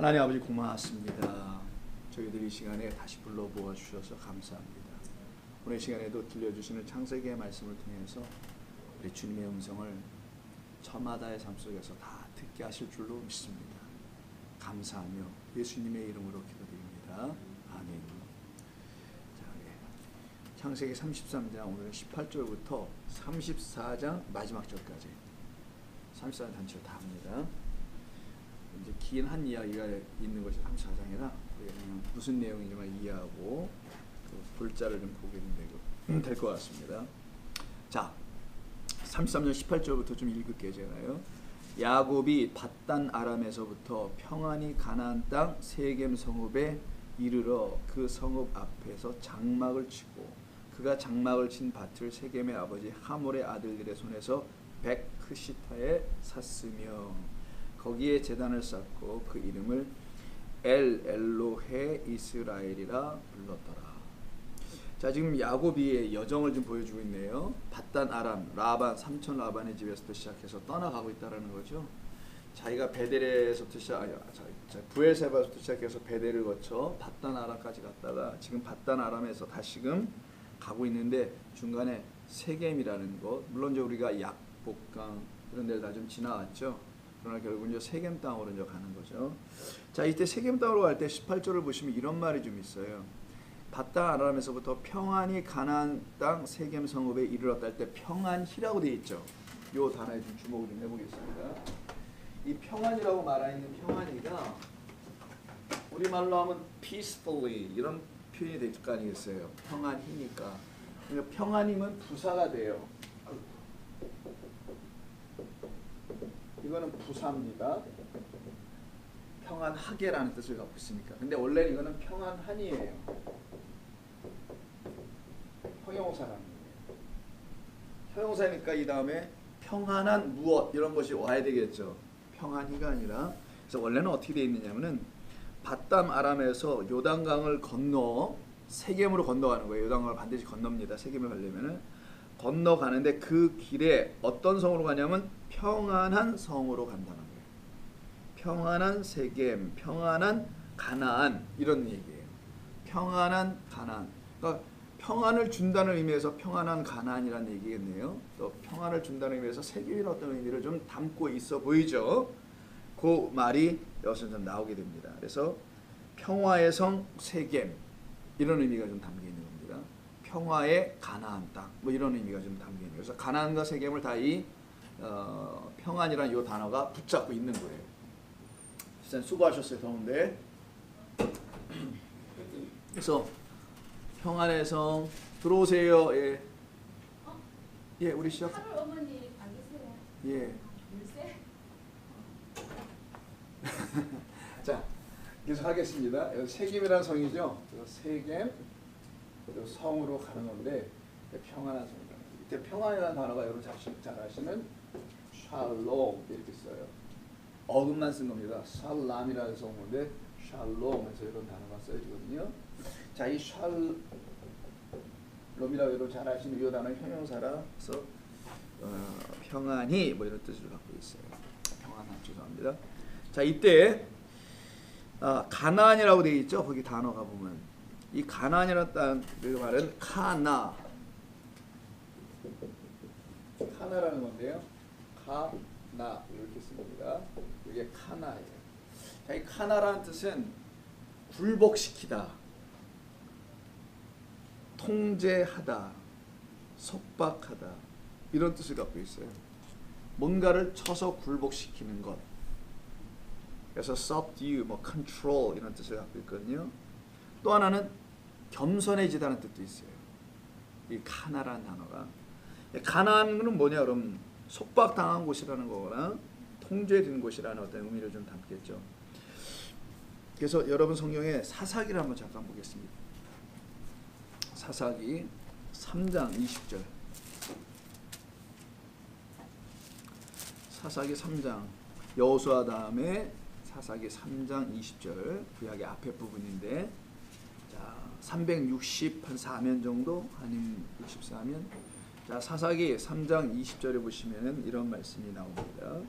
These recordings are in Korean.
하나님 아버지 고맙습니다. 저희들 이 시간에 다시 불러보아 주셔서 감사합니다. 오늘 시간에도 들려주시는 창세기의 말씀을 통해서 우리 주님의 음성을 저마다의 삶 속에서 다 듣게 하실 줄로 믿습니다. 감사하며 예수님의 이름으로 기도드립니다. 아멘. 자, 창세기 33장 오늘은 18절부터 34장 마지막 절까지 34장 전체를 다 합니다. 이제 긴 한 이야기가 있는 것이 34장이라 그냥 무슨 내용인지만 이해하고 그 글자를 좀 보게 될 것 같습니다. 자, 33장 18절부터 좀 읽을게요. 제가요. 야곱이 밧단 아람에서부터 평안히 가나안 땅 세겜 성읍에 이르러 그 성읍 앞에서 장막을 치고 그가 장막을 친 밭을 세겜의 아버지 하몰의 아들들의 손에서 백크시타에 샀으며 거기에 제단을 쌓고 그 이름을 엘 엘로헤 이스라엘이라 불렀더라. 자, 지금 야곱이 여정을 좀 보여주고 있네요. 밧단 아람, 라반, 삼촌 라반의 집에서부터 시작해서 떠나가고 있다라는 거죠. 자기가 베델에서부터 부엘세바부터 시작해서 베델을 거쳐 밧단 아람까지 갔다가 지금 밧단 아람에서 다시금 가고 있는데 중간에 세겜이라는 것, 물론 이제 우리가 약복강 이런 데를 다 좀 지나왔죠. 그러나 결국 이제 세겜 땅으로 이제 가는 거죠. 자, 이때 세겜 땅으로 갈 때 18절을 보시면 이런 말이 좀 있어요. 밧단 아람에서부터 평안히 가나안 땅 세겜 성읍에 이르렀다 할 때 평안히라고 되어 있죠. 이 단어에 좀 주목을 좀 해보겠습니다. 이 평안이라고 말하는 평안이가 우리말로 하면 peacefully 이런 표현이 될 거 아니겠어요. 평안히니까. 그러니까 평안이면 부사가 돼요. 이거는 부사입니다. 평안하게라는 뜻을 갖고 있으니까. 근데 원래는 이거는 평안한이에요. 형용사라는 거예요. 형용사니까 이 다음에 평안한 무엇 이런 것이 와야 되겠죠. 평안히가 아니라. 그래서 원래는 어떻게 되어 있느냐면은 밧담 아람에서 요단강을 건너 세겜으로 건너가는 거예요. 요단강을 반드시 건넙니다. 세겜을 가려면은 건너가는데 그 길에 어떤 성으로 가냐면 평안한 성으로 간다는 거예요. 평안한 세겜, 평안한 가나안 이런 얘기예요. 평안한 가나안. 그러니까 평안을 준다는 의미에서 평안한 가나안이라는 얘기겠네요. 또 평안을 준다는 의미에서 세겜이라는 어떤 의미를 좀 담고 있어 보이죠. 그 말이 여기서 좀 나오게 됩니다. 그래서 평화의 성 세겜 이런 의미가 좀 담겨 있는 겁니다. 평화의 가나안 땅 뭐 이런 의미가 좀 담겨 있는 거예요. 그래서 가나안과 세겜을 다 이 평안이라는 이 단어가 붙잡고 있는 거예요. 일단 수고하셨어요. 더운데. 그래서 평안의 성 들어오세요. 예. 예, 우리 시작. 하루 어머니 안 계세요? 예. 물세? 자, 계속 하겠습니다. 여기 세겜이라는 성이죠. 세겜 성으로 가는 건데 평안한 성이다. 이때 평안이라는 단어가 여러분 잘 아시는 샬롬 이렇게 써요. 어근만 쓴 겁니다. 살람이라는 성어인데 샬롬에서 이런 단어가 써지거든요. 자, 이 샬롬이라고 여러분 잘 아시는 이 단어 형용사라서 평안히 뭐 이런 뜻을 갖고 있어요. 평안한 죄송합니다. 자, 이때 가나안이라고 되어 있죠. 거기 단어가 보면 이 가나안이라는 말은 카나라는 건데요. 카나 이렇게 씁니다. 이게 카나예요. 자, 이 카나라는 뜻은 굴복시키다, 통제하다, 속박하다 이런 뜻을 갖고 있어요. 뭔가를 쳐서 굴복시키는 것. 그래서 subdue, 뭐 control 이런 뜻을 갖고 있거든요. 또 하나는 겸손해지다는 뜻도 있어요. 이 카나라는 단어가. 가나안은 뭐냐 그럼 속박당한 곳이라는 거거나 통제된 곳이라는 어떤 의미를 좀 담겠죠. 그래서 여러분 성경에 사사기를 한번 잠깐 보겠습니다. 사사기 3장 20절. 사사기 3장 여호수아 다음에 사사기 3장 20절 구약의 앞에 부분인데 자 364면 정도 아니면 64면 자 사사기 3장 20절에 보시면 이런 말씀이 나옵니다.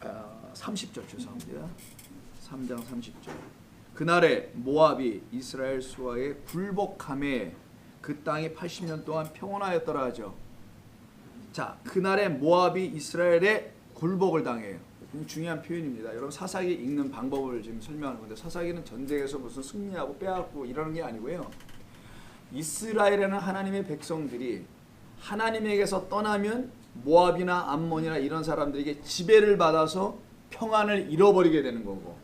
30절 죄송합니다. 3장 30절. 그날에 모압이 이스라엘 수하에 굴복함에 그 땅이 80년 동안 평온하였더라 하죠. 자, 그날에 모압이 이스라엘에 굴복을 당해요. 중요한 표현입니다. 여러분 사사기 읽는 방법을 지금 설명하는 건데, 사사기는 전쟁에서 무슨 승리하고 빼앗고 이러는 게 아니고요. 이스라엘에는 하나님의 백성들이 하나님에게서 떠나면 모압이나 암몬이나 이런 사람들에게 지배를 받아서 평안을 잃어버리게 되는 거고,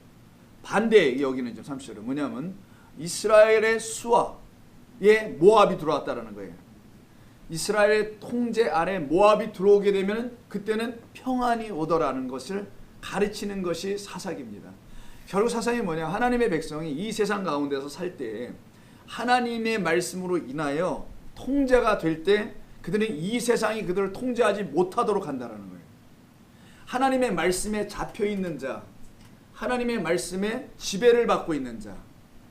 반대 여기는 좀 30절은 뭐냐면 이스라엘의 수하에 모압이 들어왔다라는 거예요. 이스라엘의 통제 아래 모압이 들어오게 되면 그때는 평안이 오더라는 것을 가르치는 것이 사사기입니다. 결국 사사기 뭐냐? 하나님의 백성이 이 세상 가운데서 살 때 하나님의 말씀으로 인하여 통제가 될 때 그들은 이 세상이 그들을 통제하지 못하도록 한다는 거예요. 하나님의 말씀에 잡혀 있는 자, 하나님의 말씀에 지배를 받고 있는 자,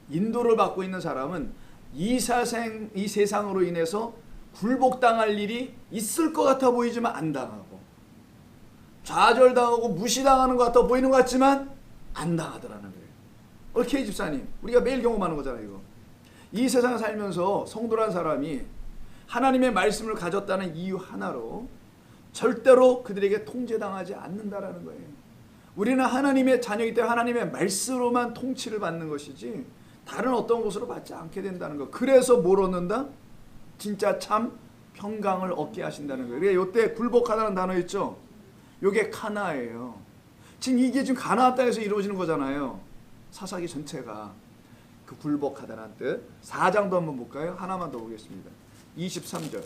인도를 받고 있는 사람은 이 세상으로 인해서 굴복당할 일이 있을 것 같아 보이지만 안 당하고, 좌절당하고 무시당하는 것 같아 보이는 것 같지만 안 당하더라는 거예요. 우리 K 집사님, 우리가 매일 경험하는 거잖아요. 이거. 이 세상에 살면서 성도란 사람이 하나님의 말씀을 가졌다는 이유 하나로 절대로 그들에게 통제당하지 않는다라는 거예요. 우리는 하나님의 자녀이기 때문에 하나님의 말씀으로만 통치를 받는 것이지 다른 어떤 곳으로 받지 않게 된다는 거. 그래서 뭘 얻는다? 진짜 참 평강을 얻게 하신다는 거예요. 그러니까 이때 굴복하다는 단어 있죠? 이게 가나예요. 지금 이게 지금 가나안 땅에서 이루어지는 거잖아요. 사사기 전체가 그 굴복하다는 뜻. 4장도 한번 볼까요? 하나만 더 보겠습니다. 23절.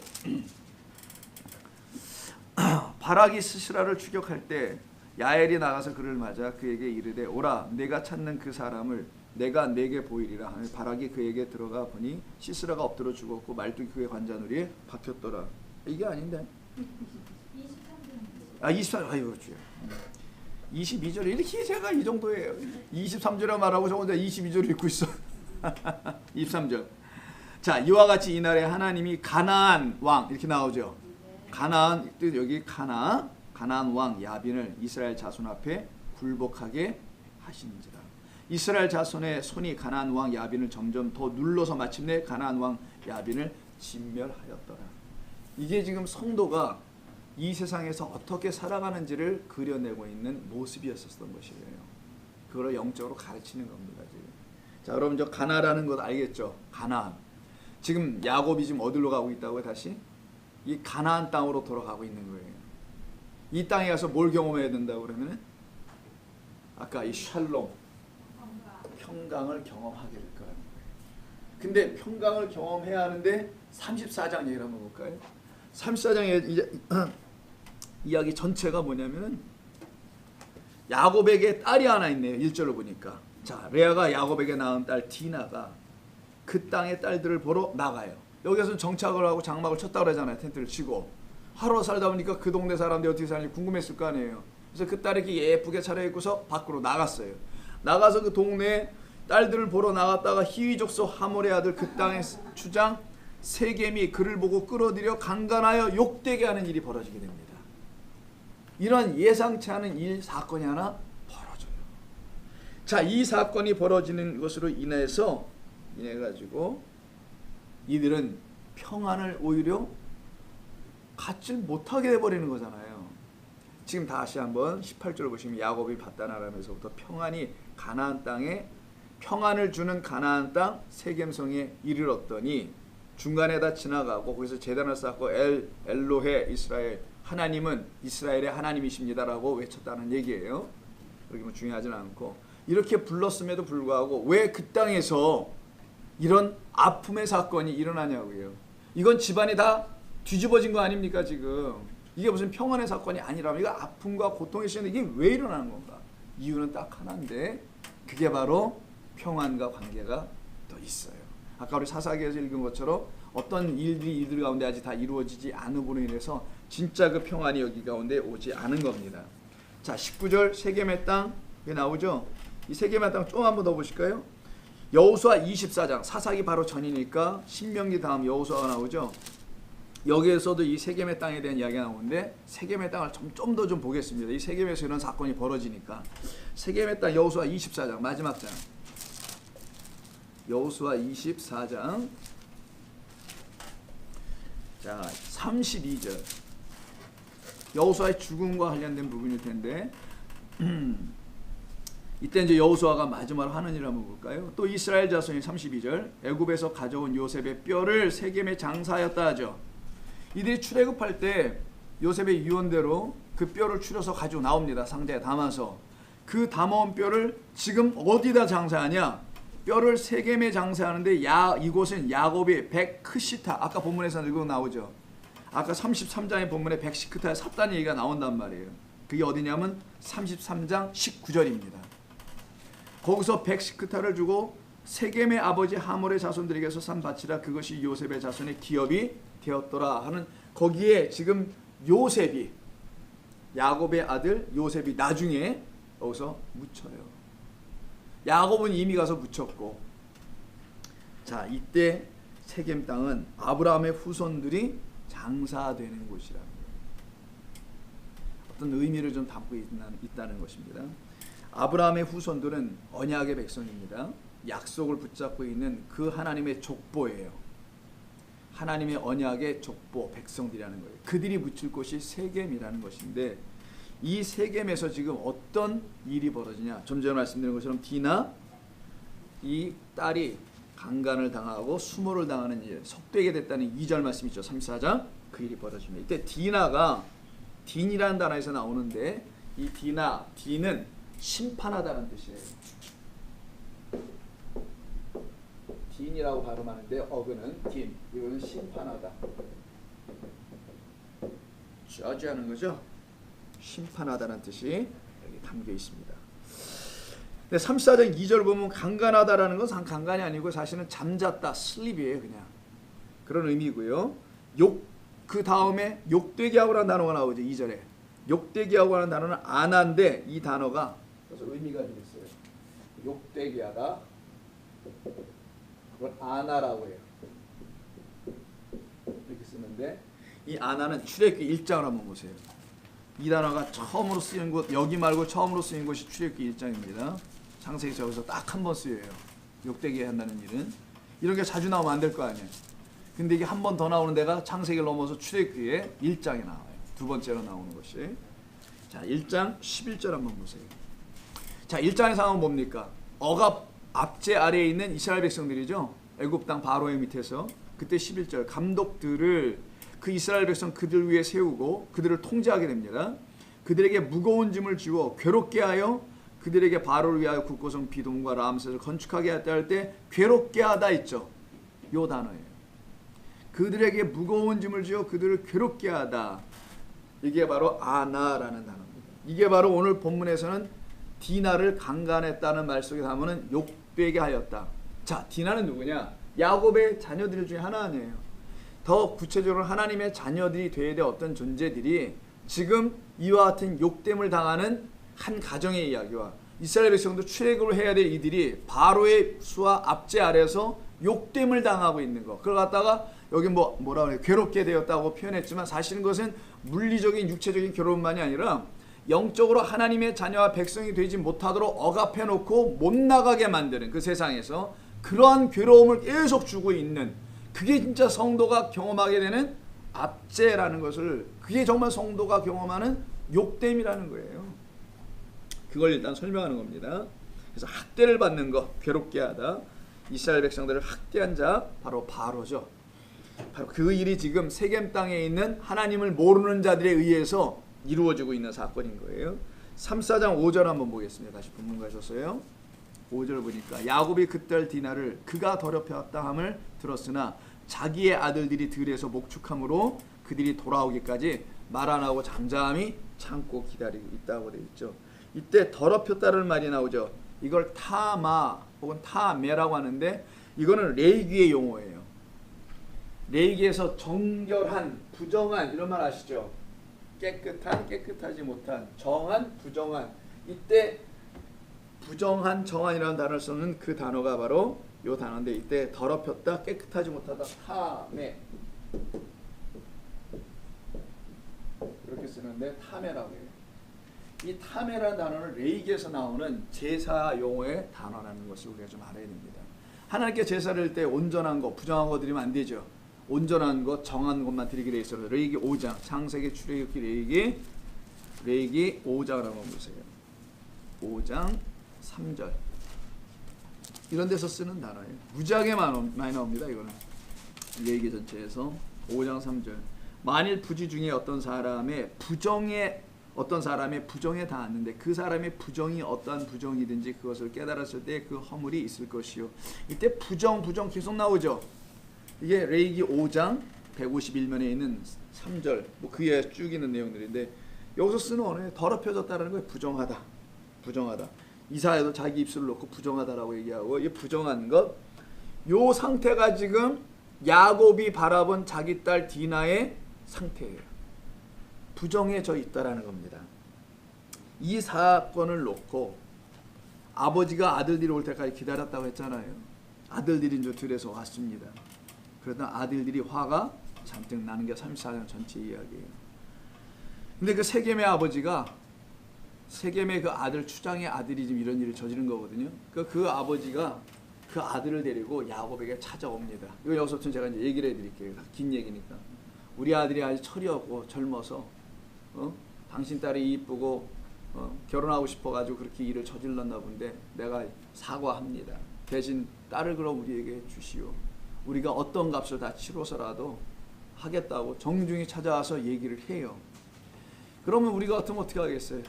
바락이 스시라를 추격할 때 야엘이 나가서 그를 맞아 그에게 이르되 오라 내가 찾는 그 사람을 내가 내게 보이리라 하며 바락이 그에게 들어가 보니 시스라가 엎드려 죽었고 말뚝이 그의 관자놀이에 박혔더라. 이게 아닌데. 23절. 아이고 주여. 22절 이렇게 제가 이 정도예요. 23절에 말하고 저 혼자 22절 읽고 있어. 23절. 자, 이와 같이 이날에 하나님이 가나안 왕 이렇게 나오죠. 가나안 뜻 여기 가나안 왕 야빈을 이스라엘 자손 앞에 굴복하게 하시는지라. 이스라엘 자손의 손이 가나안 왕 야빈을 점점 더 눌러서 마침내 가나안 왕 야빈을 진멸하였더라. 이게 지금 성도가 이 세상에서 어떻게 살아가는지를 그려내고 있는 모습이었었던 것이에요. 그걸 영적으로 가르치는 겁니다. 지금. 자, 여러분 저 가나라는 것 알겠죠? 가나안. 지금 야곱이 지금 어디로 가고 있다고요? 다시 이 가나안 땅으로 돌아가고 있는 거예요. 이 땅에 가서 뭘 경험해야 된다고 그러면 아까 이 샬롬 평강을 경험하게 될 거라는 거예요. 근데 평강을 경험해야 하는데 34장 얘기를 한번 볼까요? 34장의 이야기 전체가 뭐냐면 야곱에게 딸이 하나 있네요. 1절을 보니까. 자, 레아가 야곱에게 낳은 딸 디나가 그 땅의 딸들을 보러 나가요. 여기서는 정착을 하고 장막을 쳤다 그러잖아요. 텐트를 치고. 하루 살다 보니까 그 동네 사람들이 어떻게 사는지 궁금했을 거 아니에요. 그래서 그 딸이 이렇게 예쁘게 차려입고서 밖으로 나갔어요. 나가서 그 동네 딸들을 보러 나갔다가 히위 족속 하몰의 아들 그 땅의 주장 세겜이 그를 보고 끌어들여 강간하여 욕되게 하는 일이 벌어지게 됩니다. 이런 예상치 않은 사건이 하나 벌어져요. 자, 이 사건이 벌어지는 것으로 인해 가지고 이들은 평안을 오히려 갖지 못하게 돼버리는 거잖아요. 지금 다시 한번 18절 보시면 야곱이 밧단아람에서부터 평안이 가나안 땅에 평안을 주는 가나안 땅 세겜성에 이르렀더니 중간에다 지나가고 거기서 제단을 쌓고 엘로헤 이스라엘 하나님은 이스라엘의 하나님이십니다라고 외쳤다는 얘기예요. 그렇게 뭐 중요하지는 않고 이렇게 불렀음에도 불구하고 왜 그 땅에서 이런 아픔의 사건이 일어나냐고요. 이건 집안이 다 뒤집어진 거 아닙니까 지금. 이게 무슨 평안의 사건이 아니라면 이거 아픔과 고통의 시간에 이게 왜 일어나는 건가. 이유는 딱 하나인데 그게 바로 평안과 관계가 더 있어요. 아까 우리 사사기에서 읽은 것처럼 어떤 일들이 이들 가운데 아직 다 이루어지지 않음으로 인해서 진짜 그 평안이 여기 가운데 오지 않은 겁니다. 자, 19절 세겜의 땅 나오죠. 이 세겜의 땅 좀 한번 더 보실까요? 여호수아 24장 사사기 바로 전이니까 신명기 다음 여호수아가 나오죠. 여기에서도 이 세겜의 땅에 대한 이야기가 나오는데 세겜의 땅을 좀 더 보겠습니다. 이 세겜에서 이런 사건이 벌어지니까 세겜의 땅 여호수아 24장 마지막 장 여호수아 24장 자 32절 여호수아의 죽음과 관련된 부분일 텐데 이때 이제 여호수아가 마지막으로 하는 일을 한번 볼까요? 또 이스라엘 자손이 32절 애굽에서 가져온 요셉의 뼈를 세겜에 장사하였다 하죠. 이들이 출애굽할 때 요셉의 유언대로 그 뼈를 추려서 가지고 나옵니다. 상자에 담아서 그 담아온 뼈를 지금 어디다 장사하냐? 뼈를 세겜에 장사하는데 이곳은 야곱이 백크시타 아까 본문에서 읽어 나오죠. 아까 33장의 본문에 백시크타에 샀다는 얘기가 나온단 말이에요. 그게 어디냐면 33장 19절입니다. 거기서 백시크타를 주고 세겜의 아버지 하몰의 자손들에게서 산 밭이라 그것이 요셉의 자손의 기업이 되었더라 하는 거기에 지금 요셉이 야곱의 아들 요셉이 나중에 여기서 묻혀요. 야곱은 이미 가서 묻혔고 자 이때 세겜 땅은 아브라함의 후손들이 장사되는 곳이랍니다. 어떤 의미를 좀 담고 있다는 것입니다. 아브라함의 후손들은 언약의 백성입니다. 약속을 붙잡고 있는 그 하나님의 족보예요. 하나님의 언약의 족보 백성들이라는 거예요. 그들이 묻힐 곳이 세겜이라는 것인데 이 세겜에서 지금 어떤 일이 벌어지냐? 좀 전에 말씀드린 것처럼 디나 이 딸이 강간을 당하고 수모를 당하는 일, 속되게 됐다는 2절 말씀 있죠. 34장 그 일이 벌어집니다. 이때 디나가 딘이라는 단어에서 나오는데 이 딘은 심판하다는 뜻이에요. 딘이라고 발음하는데 어근은 딘, 이거는 심판하다. 저지하는 거죠. 심판하다는 뜻이 여기 담겨 있습니다. 근데 34장 2절 보면 강간하다라는 건 강간이 아니고 사실은 잠잤다, 슬립이에요. 그냥 그런 의미고요. 그 다음에 욕되게 하고라는 단어가 나오죠. 2절에 욕되게 하고 하는 단어는 아나인데 이 단어가 그래서 의미가 좀 있어요. 욕되게 하다 그걸 아나라고 해요. 이렇게 쓰는데 이 아나는 출애굽기 1장을 한번 보세요. 이 단어가 처음으로 쓰인 곳 여기 말고 처음으로 쓰인 곳이 출애굽기 1장입니다. 창세기 저기서 딱 한 번 쓰여요. 욕되게 한다는 일은 이런 게 자주 나오면 안 될 거 아니에요. 근데 이게 한 번 더 나오는 데가 창세기를 넘어서 출애굽기에 1장에 나와요. 두 번째로 나오는 것이. 자, 1장 11절 한번 보세요. 자, 1장의 상황은 뭡니까? 억압 압제 아래에 있는 이스라엘 백성들이죠. 애굽 땅 바로의 밑에서 그때 11절 감독들을 그 이스라엘 백성 그들 위에 세우고 그들을 통제하게 됩니다. 그들에게 무거운 짐을 지워 괴롭게 하여 그들에게 바로를 위하여 국고성 비돔과 람셋을 건축하게 했다 할 때 괴롭게 하다 있죠. 요 단어예요. 그들에게 무거운 짐을 지어 그들을 괴롭게 하다. 이게 바로 아나라는 단어입니다. 이게 바로 오늘 본문에서는 디나를 강간했다는 말 속에 담으는 욕되게 하였다. 자, 디나는 누구냐? 야곱의 자녀들 중에 하나 아니에요. 더 구체적으로 하나님의 자녀들이 되어야 될 어떤 존재들이 지금 이와 같은 욕됨을 당하는 한 가정의 이야기와 이스라엘 백성도 출애굽을 해야 될 이들이 바로의 수와 압제 아래에서 욕됨을 당하고 있는 거. 그걸 갖다가 여기 뭐라 그래요? 괴롭게 되었다고 표현했지만 사실은 그것은 물리적인 육체적인 괴로움만이 아니라 영적으로 하나님의 자녀와 백성이 되지 못하도록 억압해 놓고 못 나가게 만드는 그 세상에서 그러한 괴로움을 계속 주고 있는 그게 진짜 성도가 경험하게 되는 압제라는 것을 그게 정말 성도가 경험하는 욕됨이라는 거예요. 그걸 일단 설명하는 겁니다. 그래서 학대를 받는 것, 괴롭게 하다. 이스라엘 백성들을 학대한 자 바로 바로죠. 바로 그 일이 지금 세겜 땅에 있는 하나님을 모르는 자들에 의해서 이루어지고 있는 사건인 거예요. 3, 4장 5절 한번 보겠습니다. 다시 본문 가셨어요. 5절 보니까 야곱이 그 딸 디나를 그가 더럽혔다 함을 들었으나 자기의 아들들이 들에서 목축함으로 그들이 돌아오기까지 말 안 하고 잠잠히 참고 기다리고 있다고 되어 있죠. 이때 더럽혔다는 말이 나오죠. 이걸 타마 혹은 타메라고 하는데 이거는 레이기의 용어예요. 레이기에서 정결한, 부정한 이런 말 아시죠? 깨끗한, 깨끗하지 못한, 정한, 부정한. 이때 부정한, 정한이라는 단어를 쓰는 그 단어가 바로 이 단어인데 이때 더럽혔다, 깨끗하지 못하다, 타메. 하는데 타메라고 해요. 이 타메라는 단어는 레이기에서 나오는 제사 용어의 단어라는 것을 우리가 좀 알아야 됩니다. 하나님께 제사를 할 때 온전한 것, 부정한 거 드리면 안 되죠. 온전한 것, 정한 것만 드리게 돼 있어요. 레이기 5장, 창세기, 출애굽기, 레이기 5장을 한번 보세요. 5장 3절. 이런 데서 쓰는 단어예요. 무지하게 많이 나옵니다. 이거는 레이기 전체에서 5장 3절. 만일 부지 중에 어떤 사람의 부정에 닿았는데 그 사람의 부정이 어떠한 부정이든지 그것을 깨달았을 때 그 허물이 있을 것이요. 이때 부정 계속 나오죠. 이게 레이기 5장 151면에 있는 3절 뭐 그에 쭉 있는 내용들인데 여기서 쓰는 언어에 더럽혀졌다는 거예요. 부정하다. 이사야도 자기 입술을 놓고 부정하다라고 얘기하고 이 부정한 것, 요 상태가 지금 야곱이 바라본 자기 딸 디나의 상태예요. 부정해져 있다라는 겁니다. 이 사건을 놓고 아버지가 아들들이 올 때까지 기다렸다고 했잖아요. 아들들이 이제 들에서 왔습니다. 그러다 아들들이 화가 잔뜩 나는 게 34장 전체 이야기예요. 근데 그 세겜의 아버지가 세겜의 그 아들 추장의 아들이 지금 이런 일을 저지른 거거든요. 그 아버지가 그 아들을 데리고 야곱에게 찾아옵니다. 이거 여기서부터 제가 이제 얘기를 해드릴게요. 긴 얘기니까. 우리 아들이 아직 철이 없고 젊어서 당신 딸이 이쁘고 결혼하고 싶어가지고 그렇게 일을 저질렀나 본데 내가 사과합니다. 대신 딸을 그럼 우리에게 주시오. 우리가 어떤 값을 다 치러서라도 하겠다고 정중히 찾아와서 얘기를 해요. 그러면 우리가 같으면 어떻게 하겠어요?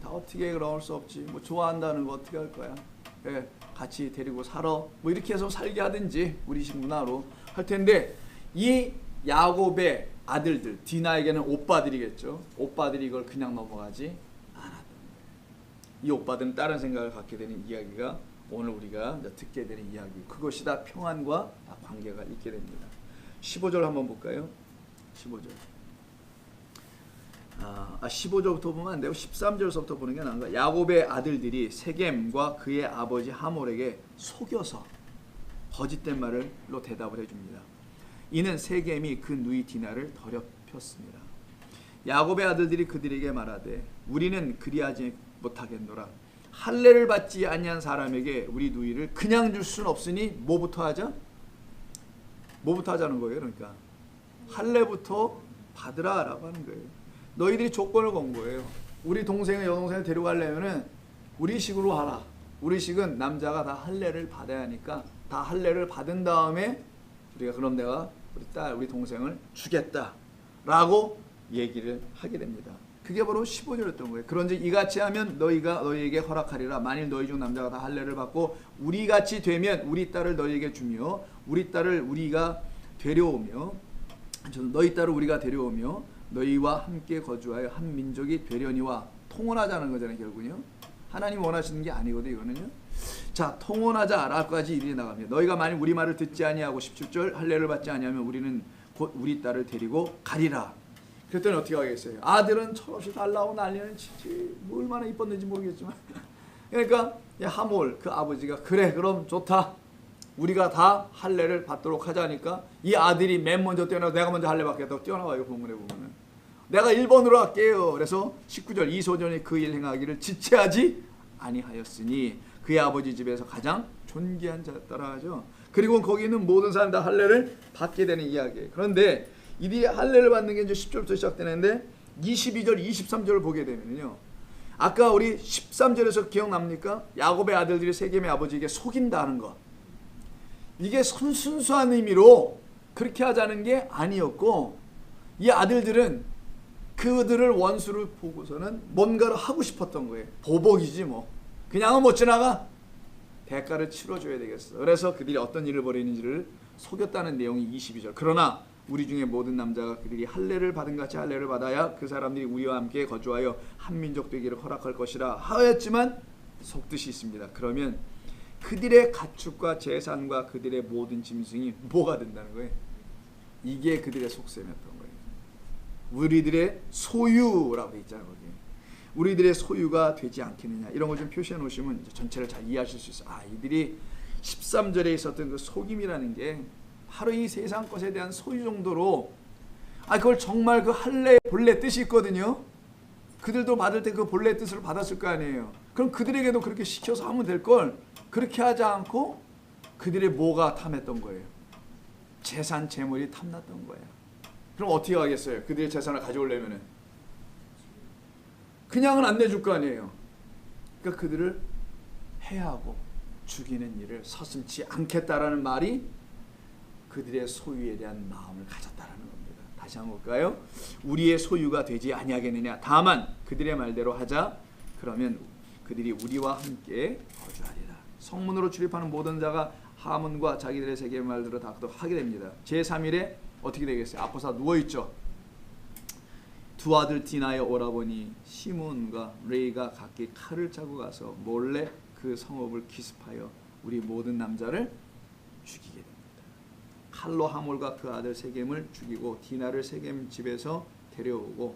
다 어떻게 그럴 수 없지. 뭐 좋아한다는 거 어떻게 할 거야? 그래, 같이 데리고 살아. 뭐 이렇게 해서 살게 하든지 우리식 문화로 할 텐데 이 야곱의 아들들 디나에게는 오빠들이겠죠. 오빠들이 이걸 그냥 넘어가지 않았던 거예요. 이 오빠들은 다른 생각을 갖게 되는 이야기가 오늘 우리가 듣게 되는 이야기. 그것이 다 평안과 다 관계가 있게 됩니다. 15절 한번 볼까요? 15절. 15절부터 보면 안 되고 13절부터 보는 게 나은가? 야곱의 아들들이 세겜과 그의 아버지 하몰에게 속여서 거짓된 말로 대답을 해줍니다. 이는 세겜이 그 누이 디나를 더럽혔습니다. 야곱의 아들들이 그들에게 말하되 우리는 그리하지 못하겠노라. 할례를 받지 아니한 사람에게 우리 누이를 그냥 줄 수는 없으니 뭐부터 하자? 뭐부터 하자는 거예요. 그러니까 할례부터 받으라라고 하는 거예요. 너희들이 조건을 건 거예요. 우리 동생을 여동생을 데려가려면은 우리 식으로 하라. 우리 식은 남자가 다 할례를 받아야 하니까 다 할례를 받은 다음에 우리가 그럼 내가 우리 딸 우리 동생을 주겠다라고 얘기를 하게 됩니다. 그게 바로 15절이었던 거예요. 그런즉 이같이 하면 너희가 너희에게 허락하리라. 만일 너희 중 남자가 다 할례를 받고 우리같이 되면 우리 딸을 너희에게 주며 우리 딸을 우리가 데려오며 너희 딸을 우리가 데려오며 너희와 함께 거주하여 한 민족이 되려니와 통혼하자는 거잖아요. 결국은요. 하나님 원하시는 게 아니거든요. 이거는요. 자, 통혼하자라고까지 일이 나갑니다. 너희가 만일 우리 말을 듣지 아니하고 17절 할례를 받지 아니하면 우리는 곧 우리 딸을 데리고 가리라. 그랬더니 어떻게 하겠어요? 아들은 철없이 달라고 난리는 치지. 뭐 얼마나 이뻤는지 모르겠지만 그러니까 하몰 그 아버지가 그래 그럼 좋다. 우리가 다 할례를 받도록 하자니까 이 아들이 맨 먼저 뛰어나서 내가 먼저 할례 받겠다고 뛰어나와요. 본문에 보면은 내가 1번으로 할게요. 그래서 19절 이소년이 그 일 행하기를 지체하지 아니하였으니 그의 아버지 집에서 가장 존귀한 자였더라 하죠. 그리고 거기 있는 모든 사람 다 할례를 받게 되는 이야기예요. 그런데 이들이 할례를 받는 게 이제 10절부터 시작되는데 22절 23절을 보게 되면요. 아까 우리 13절에서 기억납니까? 야곱의 아들들이 세겜의 아버지에게 속인다는 것. 이게 순수한 의미로 그렇게 하자는 게 아니었고 이 아들들은 그들을 원수를 보고서는 뭔가를 하고 싶었던 거예요. 보복이지 뭐. 그냥은 못 지나가. 대가를 치러줘야 되겠어. 그래서 그들이 어떤 일을 벌이는지를 속였다는 내용이 22절. 그러나 우리 중에 모든 남자가 그들이 할례를 받은 같이 할례를 받아야 그 사람들이 우리와 함께 거주하여 한 민족 되기를 허락할 것이라 하였지만 속뜻이 있습니다. 그러면 그들의 가축과 재산과 그들의 모든 짐승이 뭐가 된다는 거예요? 이게 그들의 속셈이었던 거예요. 우리들의 소유라고 돼 있잖아요. 거기. 우리들의 소유가 되지 않겠느냐. 이런 걸 좀 표시해 놓으시면 전체를 잘 이해하실 수 있어요. 이들이 13절에 있었던 그 속임이라는 게 바로 이 세상 것에 대한 소유 정도로 그걸 정말 그 할례의 본래 뜻이 있거든요. 그들도 받을 때 그 본래의 뜻을 받았을 거 아니에요. 그럼 그들에게도 그렇게 시켜서 하면 될 걸 그렇게 하지 않고 그들의 뭐가 탐했던 거예요? 재산, 재물이 탐났던 거예요. 그럼 어떻게 하겠어요? 그들의 재산을 가져오려면은 그냥은 안 내줄 거 아니에요. 그러니까 그들을 해하고 죽이는 일을 서슴지 않겠다라는 말이 그들의 소유에 대한 마음을 가졌다라는 겁니다. 다시 한번 볼까요? 우리의 소유가 되지 아니하겠느냐. 다만 그들의 말대로 하자. 그러면 그들이 우리와 함께 거주하리라. 성문으로 출입하는 모든 자가 하문과 자기들의 세계의 말대로 다 하게 됩니다. 제3일에 어떻게 되겠어요? 아포사 누워있죠. 두 아들 디나의 오라버니 시몬과 레이가 각기 칼을 차고 가서 몰래 그 성읍을 기습하여 우리 모든 남자를 죽이게 됩니다. 칼로 하몰과 그 아들 세겜을 죽이고 디나를 세겜 집에서 데려오고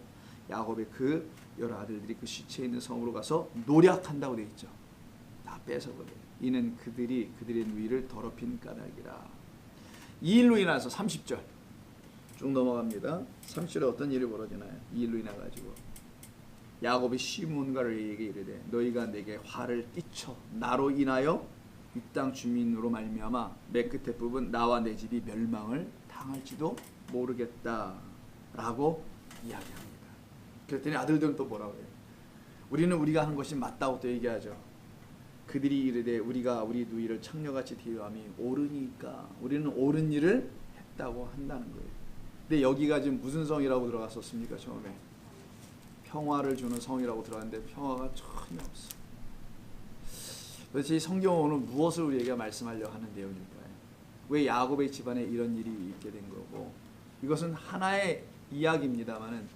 야곱의 그 여러 아들들이 그 시체에 있는 성으로 가서 노략한다고 되어 있죠. 다 뺏어버려요. 이는 그들이 그들의 누이를 더럽힌 까닭이라. 이 일로 인해서 30절 쭉 넘어갑니다. 30절에 어떤 일이 벌어지나요? 이 일로 인해 가지고 야곱이 시몬과 레이에게 이르되 너희가 내게 화를 끼쳐 나로 인하여 이 땅 주민으로 말미암아 맨 끝에 부분 나와 내 집이 멸망을 당할지도 모르겠다라고 이야기합니다. 그랬더니 아들들은 또 뭐라고 해요? 우리는 우리가 하는 것이 맞다고 또 얘기하죠. 그들이 이르되 우리가 우리 누이를 창녀같이 대우함이 옳으니까 우리는 옳은 일을 했다고 한다는 거예요. 근데 여기가 지금 무슨 성이라고 들어갔었습니까? 처음에 평화를 주는 성이라고 들어갔는데 평화가 전혀 없어. 도대체 이 성경은 오늘 무엇을 우리에게 말씀하려고 하는 내용일까요? 왜 야곱의 집안에 이런 일이 있게 된 거고, 이것은 하나의 이야기입니다만은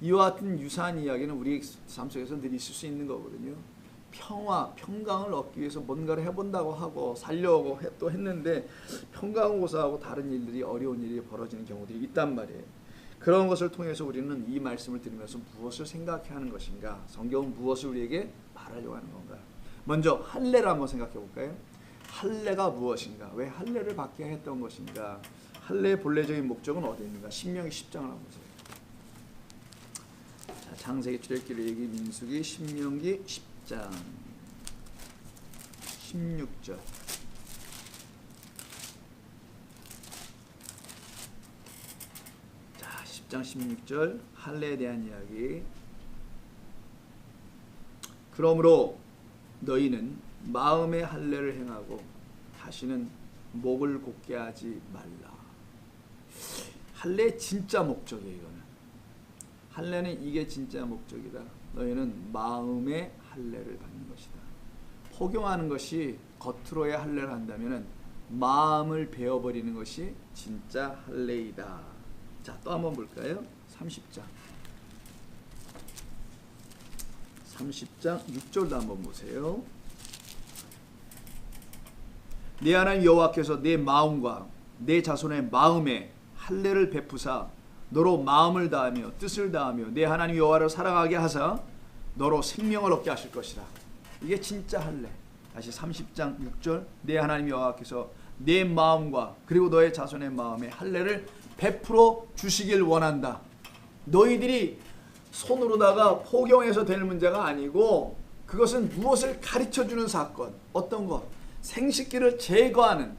이와 같은 유사한 이야기는 우리 삶 속에서 늘 있을 수 있는 거거든요. 평화, 평강을 얻기 위해서 뭔가를 해본다고 하고 살려고 또 했는데 평강을 고사하고 다른 일들이 어려운 일이 벌어지는 경우들이 있단 말이에요. 그런 것을 통해서 우리는 이 말씀을 들으면서 무엇을 생각해야 하는 것인가, 성경은 무엇을 우리에게 말하려고 하는 건가. 먼저 할례를 한번 생각해 볼까요? 할례가 무엇인가, 왜 할례를 받게 했던 것인가, 할례의 본래적인 목적은 어디 있는가. 신명기 10장을 한번 보세요. 자, 창세기, 출애굽기, 레위기, 민수기, 신명기 10장 16절. 자, 10장 16절 할례에 대한 이야기. 그러므로 너희는 마음의 할례를 행하고 다시는 목을 곧게 하지 말라. 할례의 진짜 목적이에요. 이거는 할례는 이게 진짜 목적이다. 너희는 마음의 할례를 받는 것이다. 포경하는 것이 겉으로의 할례를 한다면 마음을 베어버리는 것이 진짜 할례이다. 자, 또 한번 볼까요? 30장 6절도 한번 보세요. 내 하나님 여호와께서 내 마음과 내 자손의 마음에 할례를 베푸사 너로 마음을 다하며 뜻을 다하며 내 하나님 여호와를 사랑하게 하사 너로 생명을 얻게 하실 것이라. 이게 진짜 할례. 다시 30장 6절 내 하나님 여호와께서 내 마음과 그리고 너의 자손의 마음에 할례를 베풀어 주시길 원한다. 너희들이 손으로다가 포경해서 될 문제가 아니고 그것은 무엇을 가르쳐주는 사건. 어떤 것? 생식기를 제거하는,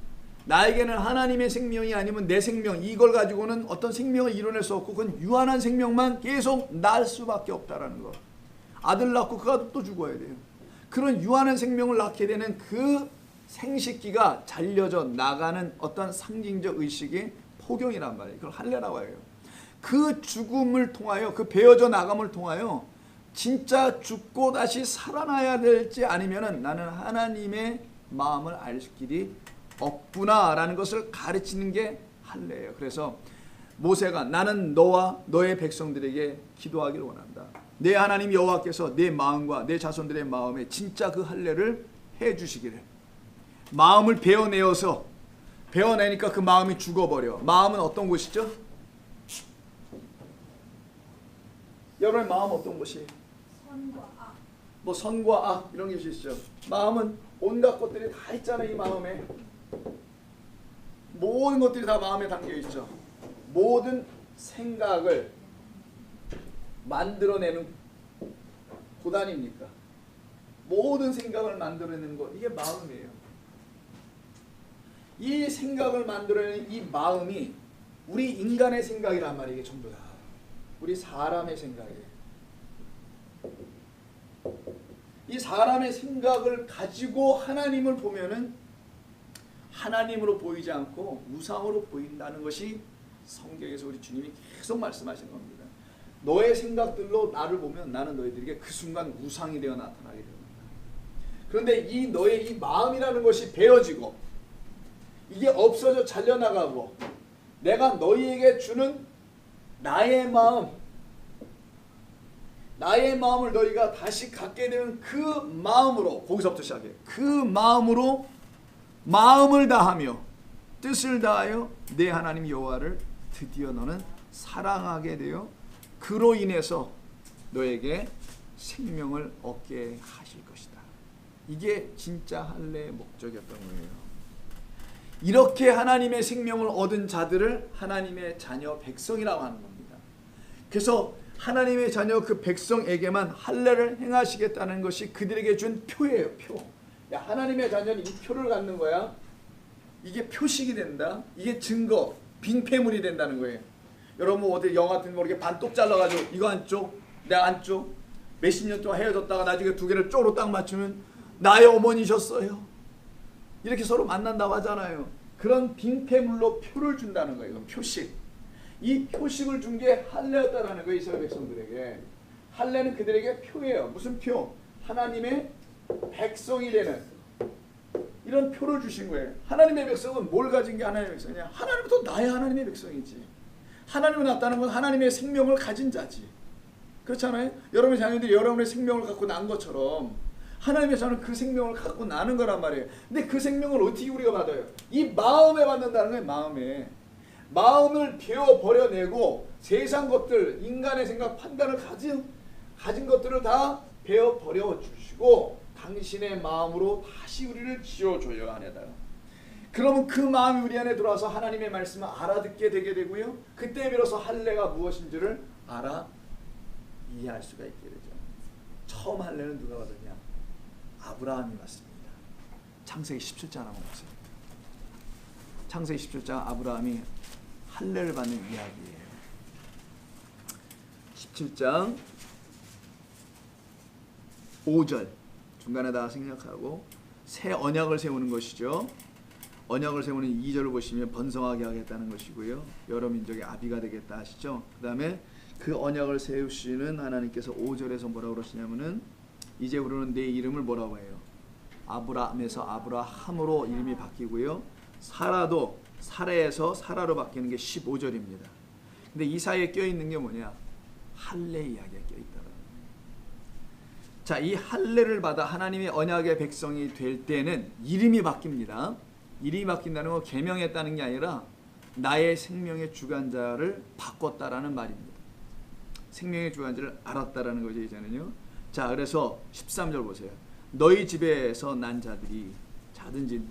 나에게는 하나님의 생명이 아니면 내 생명, 이걸 가지고는 어떤 생명을 이뤄낼 수 없고 그건 유한한 생명만 계속 날 수밖에 없다라는 것. 아들 낳고 그 아들 또 죽어야 돼요. 그런 유한한 생명을 낳게 되는 그 생식기가 잘려져 나가는 어떤 상징적 의식이 포경이란 말이에요. 그걸 할례라고 해요. 그 죽음을 통하여, 그 베어져 나감을 통하여 진짜 죽고 다시 살아나야 될지 아니면은 나는 하나님의 마음을 알 길이 없구나라는 것을 가르치는 게 할례예요. 그래서 모세가 나는 너와 너의 백성들에게 기도하기를 원한다. 내 하나님 여호와께서 내 마음과 내 자손들의 마음에 진짜 그 할례를 해주시기를. 마음을 베어내어서 베어내니까 그 마음이 죽어버려. 마음은 어떤 곳이죠? 여러분의 마음 어떤 곳이에요? 선과 악. 뭐 선과 악 이런 것이 있죠. 마음은 온갖 것들이 다 있잖아요. 이 마음에 모든 것들이 다 마음에 담겨 있죠. 모든 생각을 만들어내는 고단입니까? 모든 생각을 만들어내는 것, 이게 마음이에요. 이 생각을 만들어내는 이 마음이 우리 인간의 생각이란 말이에요. 이게 전부 다 우리 사람의 생각이에요. 이 사람의 생각을 가지고 하나님을 보면은 하나님으로 보이지 않고 우상으로 보인다는 것이 성경에서 우리 주님이 계속 말씀하시는 겁니다. 너의 생각들로 나를 보면 나는 너희들에게 그 순간 우상이 되어 나타나게 됩니다. 그런데 이 너의 이 마음이라는 것이 베어지고 이게 없어져 잘려나가고 내가 너희에게 주는 나의 마음을 너희가 다시 갖게 되는 그 마음으로, 거기서부터 시작해. 그 마음으로 마음을 다하며 뜻을 다하여 내 하나님 여호와를 드디어 너는 사랑하게 되어 그로 인해서 너에게 생명을 얻게 하실 것이다. 이게 진짜 할례의 목적이었던 거예요. 이렇게 하나님의 생명을 얻은 자들을 하나님의 자녀 백성이라고 하는 겁니다. 그래서 하나님의 자녀 그 백성에게만 할례를 행하시겠다는 것이 그들에게 준 표예요. 표. 야, 하나님의 자녀는 이 표를 갖는 거야. 이게 표식이 된다. 이게 증거, 빙패물이 된다는 거예요. 여러분 어디 영화 같은 거 이렇게 반쪽 잘라가지고 이거 한쪽, 내가 한쪽 몇십 년 동안 헤어졌다가 나중에 두 개를 쪼로 딱 맞추면 나의 어머니셨어요. 이렇게 서로 만난다고 하잖아요. 그런 빙패물로 표를 준다는 거예요. 이건 표식. 이 표식을 준 게 할례였다라는 거예요. 이스라엘 백성들에게. 할례는 그들에게 표예요. 무슨 표? 하나님의 백성이 되는 이런 표를 주신 거예요. 하나님의 백성은 뭘 가진 게 하나님의 백성이냐? 하나님은 또 나의 하나님의 백성이지. 하나님을 낳았다는 건 하나님의 생명을 가진 자지. 그렇잖아요? 여러분의 자녀들이 여러분의 생명을 갖고 난 것처럼 하나님의 자녀는 그 생명을 갖고 나는 거란 말이에요. 근데 그 생명을 어떻게 우리가 받아요? 이 마음에 받는다는 거예요. 마음에. 마음을 베어 버려내고 세상 것들, 인간의 생각, 판단을 가진 것들을 다 베어 버려 주시고 당신의 마음으로 다시 우리를 지어줘요. 안에다가. 그러면 그 마음이 우리 안에 들어와서 하나님의 말씀을 알아듣게 되게 되고요. 그때 비로소 할례가 무엇인지를 알아 이해할 수가 있게 되죠. 처음 할례는 누가 받았냐? 아브라함이 받습니다. 창세기 17장 한번 보세요. 창세기 17장 아브라함이 할례를 받는 이야기예요. 17장 5절 중간에다가 생략하고 새 언약을 세우는 것이죠. 언약을 세우는 2절을 보시면 번성하게 하겠다는 것이고요. 여러 민족의 아비가 되겠다 하시죠. 그 다음에 그 언약을 세우시는 하나님께서 5절에서 뭐라고 그러시냐면은 이제 우리는 내 이름을 뭐라고 해요? 아브라함에서 아브라함으로 이름이 바뀌고요. 사라도 사라에서 사라로 바뀌는 게 15절입니다. 근데 이 사이에 껴있는 게 뭐냐? 할례 이야기가 껴있다는 거예요. 자, 이 할례를 받아 하나님의 언약의 백성이 될 때는 이름이 바뀝니다. 이름이 바뀐다는 건 계명했다는 게 아니라 나의 생명의 주관자를 바꿨다라는 말입니다. 생명의 주관자를 알았다라는 거죠. 이제는요. 자, 그래서 13절 보세요. 너희 집에서 난 자들이 자든지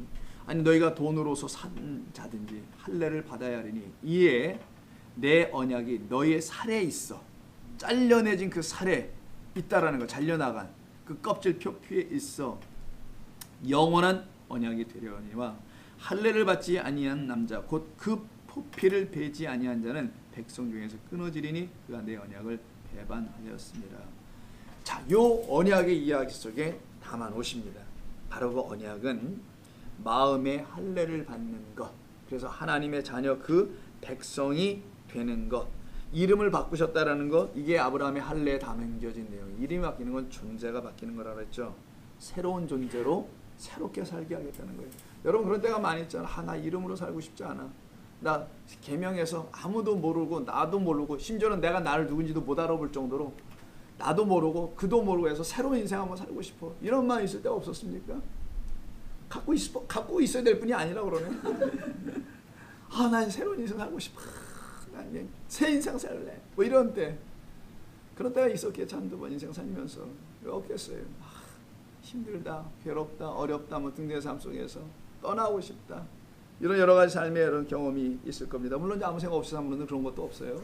아니 너희가 돈으로서 산 자든지 할례를 받아야 하리니 이에 내 언약이 너희의 살에 있어. 잘려내진 그 살에 있다라는 거. 잘려나간 그 껍질 표피에 있어. 영원한 언약이 되려니와 할례를 받지 아니한 남자 곧 그 포피를 베지 아니한 자는 백성 중에서 끊어지리니 그가 내 언약을 배반하였습니다. 자, 요 언약의 이야기 속에 담아 놓으십니다. 바로 그 언약은 마음의 할례를 받는 것. 그래서 하나님의 자녀 그 백성이 되는 것. 이름을 바꾸셨다라는 것. 이게 아브라함의 할례에 담겨진 내용이에요. 이름이 바뀌는 건 존재가 바뀌는 거라고 했죠. 새로운 존재로 새롭게 살게 하겠다는 거예요. 여러분 그런 때가 많이 있잖아. 나 이름으로 살고 싶지 않아. 나 계명에서 아무도 모르고 나도 모르고 심지어는 내가 나를 누군지도 못 알아볼 정도로 나도 모르고 그도 모르고 해서 새로운 인생 한번 살고 싶어. 이런 마음 있을 때가 없었습니까? 갖고 있어야 될 뿐이 아니라고 그러네. 난 새로운 인생 살고 싶어. 난 새 인생 살래. 뭐 이런 때. 그런 때가 있었기에 한두 번 인생 살면서 왜 없겠어요. 힘들다, 괴롭다, 어렵다 뭐 등등의 삶 속에서 떠나고 싶다. 이런 여러 가지 삶의 이런 경험이 있을 겁니다. 물론 아무 생각 없이 사는 분은 그런 것도 없어요.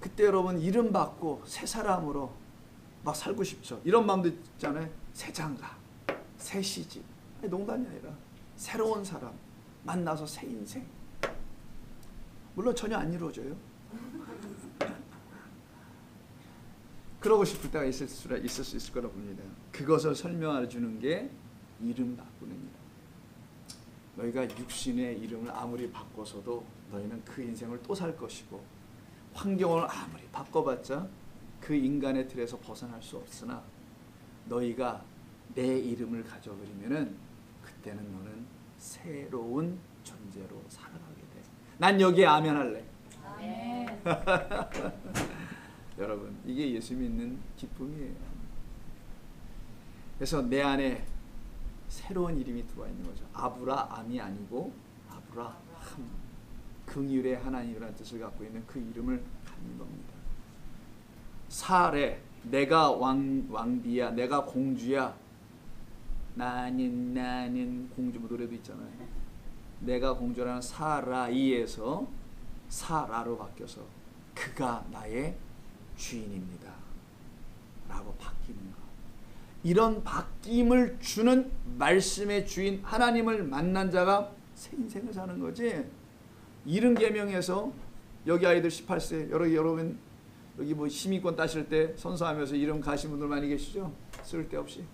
그때 여러분 이름 받고 새 사람으로 막 살고 싶죠. 이런 마음도 있잖아요. 새 장가, 새 시집. 아니, 농담이 아니라 새로운 사람 만나서 새 인생. 물론 전혀 안 이루어져요. 그러고 싶을 때가 있을 수 있을 거라 봅니다. 그것을 설명해 주는 게 이름 바꾸는 일. 너희가 육신의 이름을 아무리 바꿔서도 너희는 그 인생을 또 살 것이고, 환경을 아무리 바꿔봤자 그 인간의 틀에서 벗어날 수 없으나, 너희가 내 이름을 가져버리면은 그때는 너는 새로운 존재로 살아가게 돼. 난 여기에 아멘 할래. 아멘. 여러분, 이게 예수 믿는 기쁨이에요. 그래서 내 안에 새로운 이름이 들어와 있는 거죠. 아브라함이 아니고 아브라함. 긍휼의 하나님이라는 뜻을 갖고 있는 그 이름을 갖는 겁니다. 사례, 내가 왕비야, 내가 공주야. 나는 공주, 노래도 있잖아요. 내가 공주라는 사라이에서 사라로 바뀌어서 그가 나의 주인입니다 라고 바뀌는 것. 이런 바뀜을 주는 말씀의 주인 하나님을 만난 자가 새 인생을 사는 거지. 이른 계명에서 여기 아이들 18세 여러분 여기 뭐 시민권 따실 때 선서하면서 이름 가신 분들 많이 계시죠? 쓸데없이.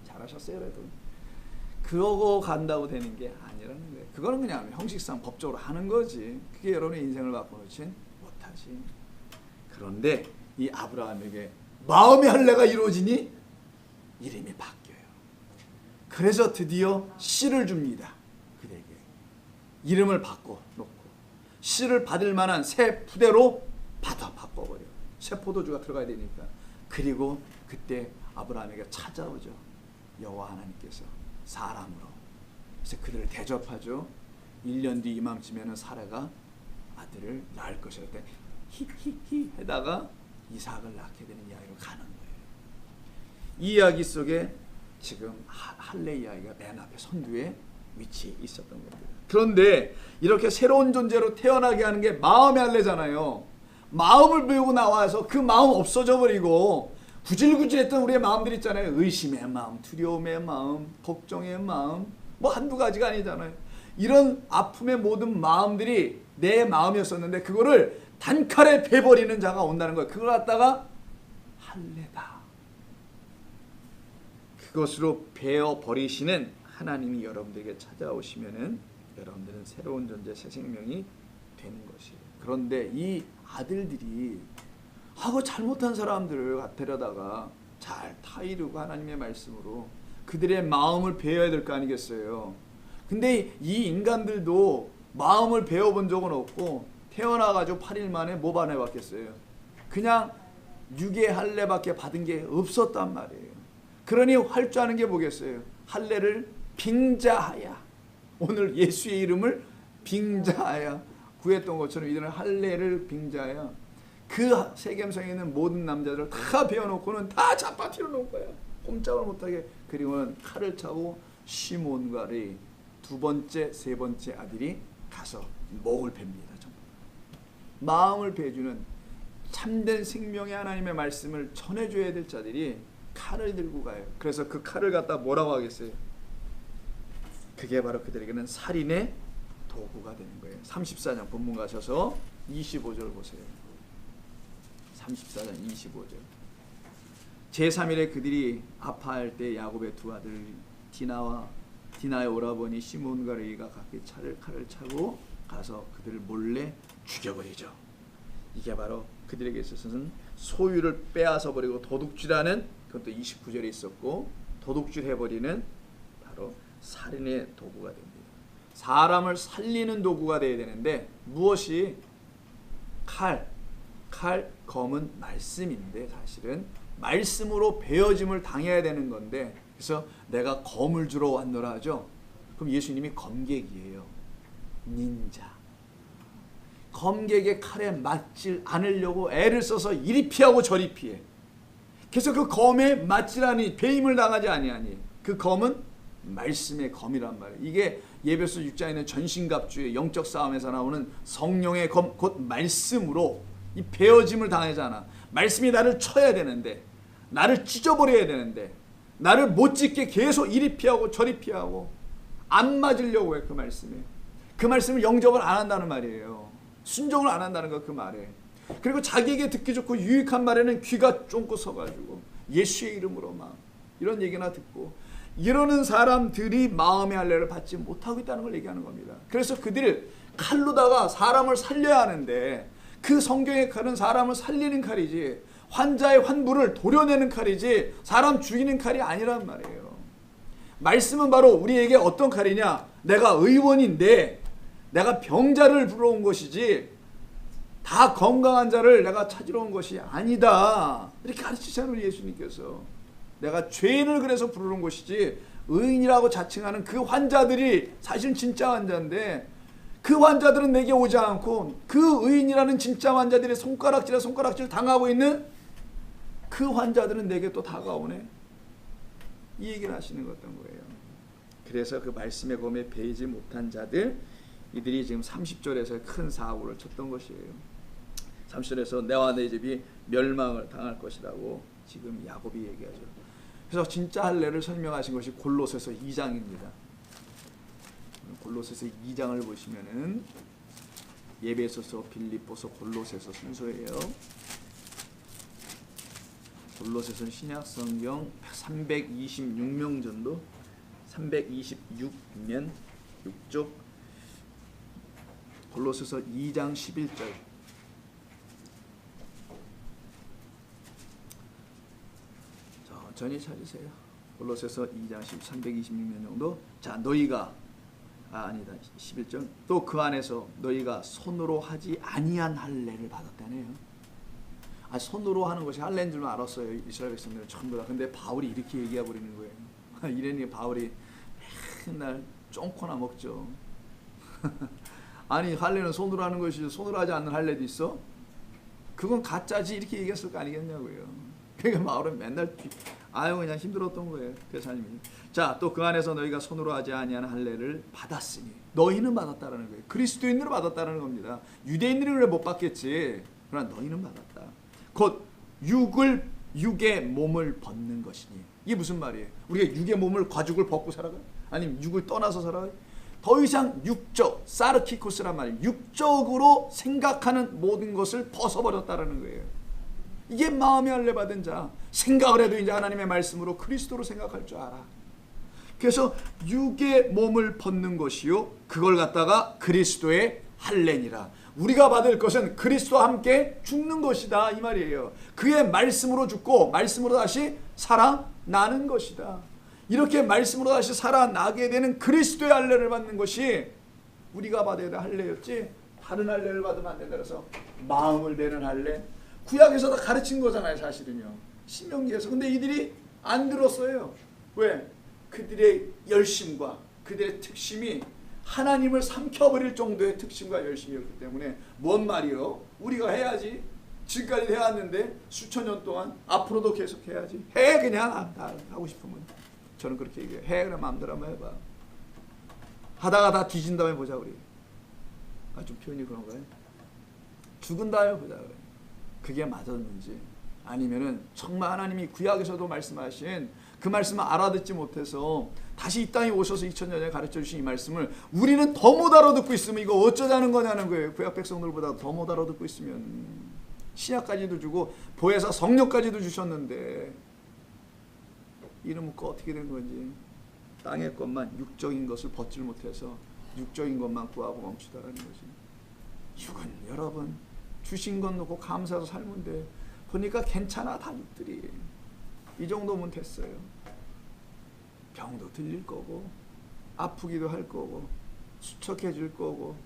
잘하셨어요. 그래도 그러고 간다고 되는 게 아니라는 거예요. 그거는 그냥 형식상 법적으로 하는 거지. 그게 여러분의 인생을 바꿔놓진 못하지. 그런데 이 아브라함에게 마음의 할례가 이루어지니 이름이 바뀌어요. 그래서 드디어 씨를 줍니다. 그에게 이름을 바꿔놓고 씨를 받을 만한 새 푸대로 바꿔버려요. 새 포도주가 들어가야 되니까. 그리고 그때 아브라함에게 찾아오죠. 여호와 하나님께서 사람으로. 그래서 그들을 대접하죠. 1년 뒤 이맘쯤에는 사라가 아들을 낳을 것이라 때 히히히 해다가 이삭을 낳게 되는 이야기로 가는 거예요. 이 이야기 속에 지금 할례 이야기가 맨 앞에 선두에 위치해 있었던 겁니다. 그런데 이렇게 새로운 존재로 태어나게 하는 게 마음의 할례잖아요. 마음을 배우고 나와서 그 마음 없어져 버리고 구질구질했던 우리의 마음들 있잖아요. 의심의 마음, 두려움의 마음, 걱정의 마음, 뭐 한두 가지가 아니잖아요. 이런 아픔의 모든 마음들이 내 마음이었었는데 그거를 단칼에 베버리는 자가 온다는 거예요. 그걸 갖다가 할례다. 그것으로 베어버리시는 하나님이 여러분들에게 찾아오시면은 여러분들은 새로운 존재, 새 생명이 되는 것이에요. 그런데 이 아들들이 하고 잘못한 사람들을 데려다가 잘 타이르고 하나님의 말씀으로 그들의 마음을 배워야 될 거 아니겠어요. 근데 이 인간들도 마음을 배워본 적은 없고 태어나가지고 8일 만에 뭐 받았겠어요. 그냥 육의 할례밖에 받은 게 없었단 말이에요. 그러니 할 줄 아는 게 뭐겠어요. 할례를 빙자하야. 오늘 예수의 이름을 빙자하야 구했던 것처럼 이들은 할례를 빙자하야. 그 세겜성에 있는 모든 남자들을 다 베어놓고는 다 잡아뜨려 놓은 거야. 꼼짝을 못하게. 그리고는 칼을 차고 시몬과의 두 번째, 세 번째 아들이 가서 목을 팹니다. 전부. 마음을 베주는 참된 생명의 하나님의 말씀을 전해줘야 될 자들이 칼을 들고 가요. 그래서 그 칼을 갖다 뭐라고 하겠어요? 그게 바로 그들에게는 살인의 도구가 되는 거예요. 34장 본문 가셔서 25절 보세요. 34장 25절. 제3일에 그들이 아파할 때 야곱의 두 아들 디나의 오라버니 시몬과 레위가 각기 칼을 차고 가서 그들을 몰래 죽여버리죠. 이게 바로 그들에게 있어서는 소유를 빼앗아 버리고 도둑질하는, 그것도 29절에 있었고, 도둑질 해버리는 바로 살인의 도구가 됩니다. 사람을 살리는 도구가 되어야 되는데 무엇이? 칼, 검은 말씀인데 사실은 말씀으로 베어짐을 당해야 되는 건데, 그래서 내가 검을 주러 왔노라 하죠. 그럼 예수님이 검객이에요. 닌자. 검객의 칼에 맞질 않으려고 애를 써서 이리 피하고 저리 피해. 그래서 그 검에 맞질 않으니 배임을 당하지 아니하니 그 검은 말씀의 검이란 말이에요. 이게 예배소 6장에 있는 전신갑주의 영적 싸움에서 나오는 성령의 검, 곧 말씀으로 이 베어짐을 당하잖아. 말씀이 나를 쳐야 되는데, 나를 찢어버려야 되는데, 나를 못 찢게 계속 이리 피하고 저리 피하고 안 맞으려고 해. 그 말씀에, 그 말씀을 영접을 안 한다는 말이에요. 순종을 안 한다는 거 그 말에. 그리고 자기에게 듣기 좋고 유익한 말에는 귀가 쫑긋 서가지고 예수의 이름으로 막 이런 얘기나 듣고, 이러는 사람들이 마음의 할례를 받지 못하고 있다는 걸 얘기하는 겁니다. 그래서 그들이 칼로다가 사람을 살려야 하는데, 그 성경의 칼은 사람을 살리는 칼이지 환자의 환부를 도려내는 칼이지 사람 죽이는 칼이 아니란 말이에요. 말씀은 바로 우리에게 어떤 칼이냐, 내가 의원인데 내가 병자를 불러온 것이지 다 건강한 자를 내가 찾으러 온 것이 아니다, 이렇게 가르치잖아요. 예수님께서 내가 죄인을 그래서 부르는 것이지, 의인이라고 자칭하는 그 환자들이 사실은 진짜 환자인데 그 환자들은 내게 오지 않고 그 의인이라는 진짜 환자들이 손가락질 당하고 있는 그 환자들은 내게 또 다가오네, 이 얘기를 하시는 것던 거예요. 그래서 그 말씀의 검에 배이지 못한 자들, 이들이 지금 30절에서 큰 사고를 쳤던 것이에요. 30절에서 내와 내 집이 멸망을 당할 것이라고 지금 야곱이 얘기하죠. 그래서 진짜 할례를 설명하신 것이 골로새서 2장입니다. 골로새서 2장을 보시면은 에베소서, 빌립보서, 골로새서 순서예요. 골로새서는 신약 성경 326명 정도, 326면 6쪽. 골로새서 2장 11절. 천천히 찾으세요. 골로새서 2장 326면 정도. 자, 너희가 아니다 11절. 또 그 안에서 너희가 손으로 하지 아니한 할례를 받았다네요. 손으로 하는 것이 할례인 줄만 알았어요, 이스라엘 백성들은 전부 다. 근데 바울이 이렇게 얘기해 버리는 거예요. 이러니 바울이 맨날 쫑코나 먹죠. 아니 할례는 손으로 하는 것이지 손으로 하지 않는 할례도 있어? 그건 가짜지, 이렇게 얘기했을 거 아니겠냐고요. 그러니까 바울은 맨날 그냥 힘들었던 거예요, 그 삶이. 자, 또 그 안에서 너희가 손으로 하지 아니하는 할례를 받았으니, 너희는 받았다라는 거예요. 그리스도인으로 받았다는 겁니다. 유대인들은 그래 못 받겠지. 그러나 너희는 받았다. 곧 육의 몸을 벗는 것이니. 이게 무슨 말이에요? 우리가 육의 몸을, 과죽을 벗고 살아가요? 아니면 육을 떠나서 살아가요? 더 이상 육적, 사르키코스란 말이에요. 육적으로 생각하는 모든 것을 벗어버렸다라는 거예요. 이게 마음의 할례 받은 자. 생각을 해도 이제 하나님의 말씀으로 그리스도로 생각할 줄 알아. 그래서 육의 몸을 벗는 것이요, 그걸 갖다가 그리스도의 할례니라. 우리가 받을 것은 그리스도와 함께 죽는 것이다, 이 말이에요. 그의 말씀으로 죽고 말씀으로 다시 살아나는 것이다. 이렇게 말씀으로 다시 살아나게 되는 그리스도의 할례를 받는 것이 우리가 받아야 될 할례였지, 다른 할례를 받으면 안 된다. 그래서 마음을 베는 할례, 구약에서 다 가르친 거잖아요, 사실은요. 신명기에서. 근데 이들이 안 들었어요. 왜? 그들의 열심과 그들의 특심이 하나님을 삼켜버릴 정도의 특심과 열심이었기 때문에, 뭔 말이요? 우리가 해야지. 지금까지 해왔는데 수천 년 동안 앞으로도 계속 해야지. 해, 그냥 다 하고 싶으면. 저는 그렇게 얘기해요. 해, 그럼 마음대로 한번 해봐. 하다가 다 뒤진 다음에 보자 우리. 좀 표현이 그런가요? 죽은 다음에 보자 그래. 그게 맞았는지, 아니면은 정말 하나님이 구약에서도 말씀하신 그 말씀을 알아듣지 못해서 다시 이 땅에 오셔서 2000년 전에 가르쳐 주신 이 말씀을 우리는 더 못 알아듣고 있으면 이거 어쩌자는 거냐는 거예요. 구약 백성들보다 더 못 알아듣고 있으면. 신약까지도 주고 보혜사 성령까지도 주셨는데 이놈은 어떻게 된 건지, 땅의 것만, 육적인 것을 벗질 못해서 육적인 것만 구하고 멈추다라는 거지. 육은 여러분 주신 건 놓고 감사해서 살면 돼. 보니까 괜찮아, 다 육들이. 이 정도면 됐어요. 병도 들릴 거고, 아프기도 할 거고, 수척해질 거고,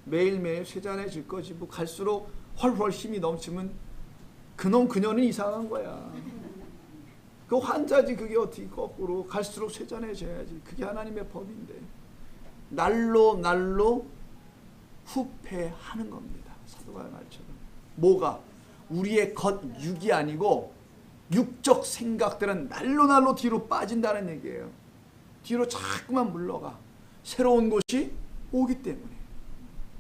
매일매일 쇠잔해질 거지. 뭐 갈수록 훨훨 힘이 넘치면 그놈 그녀는 이상한 거야. 그 환자지. 그게 어떻게 거꾸로 갈수록 쇠잔해져야지. 그게 하나님의 법인데. 날로 후패하는 겁니다. 사도가 말처럼. 뭐가? 우리의 겉육이 아니고 육적 생각들은 날로 뒤로 빠진다는 얘기예요. 뒤로 자꾸만 물러가. 새로운 것이 오기 때문에.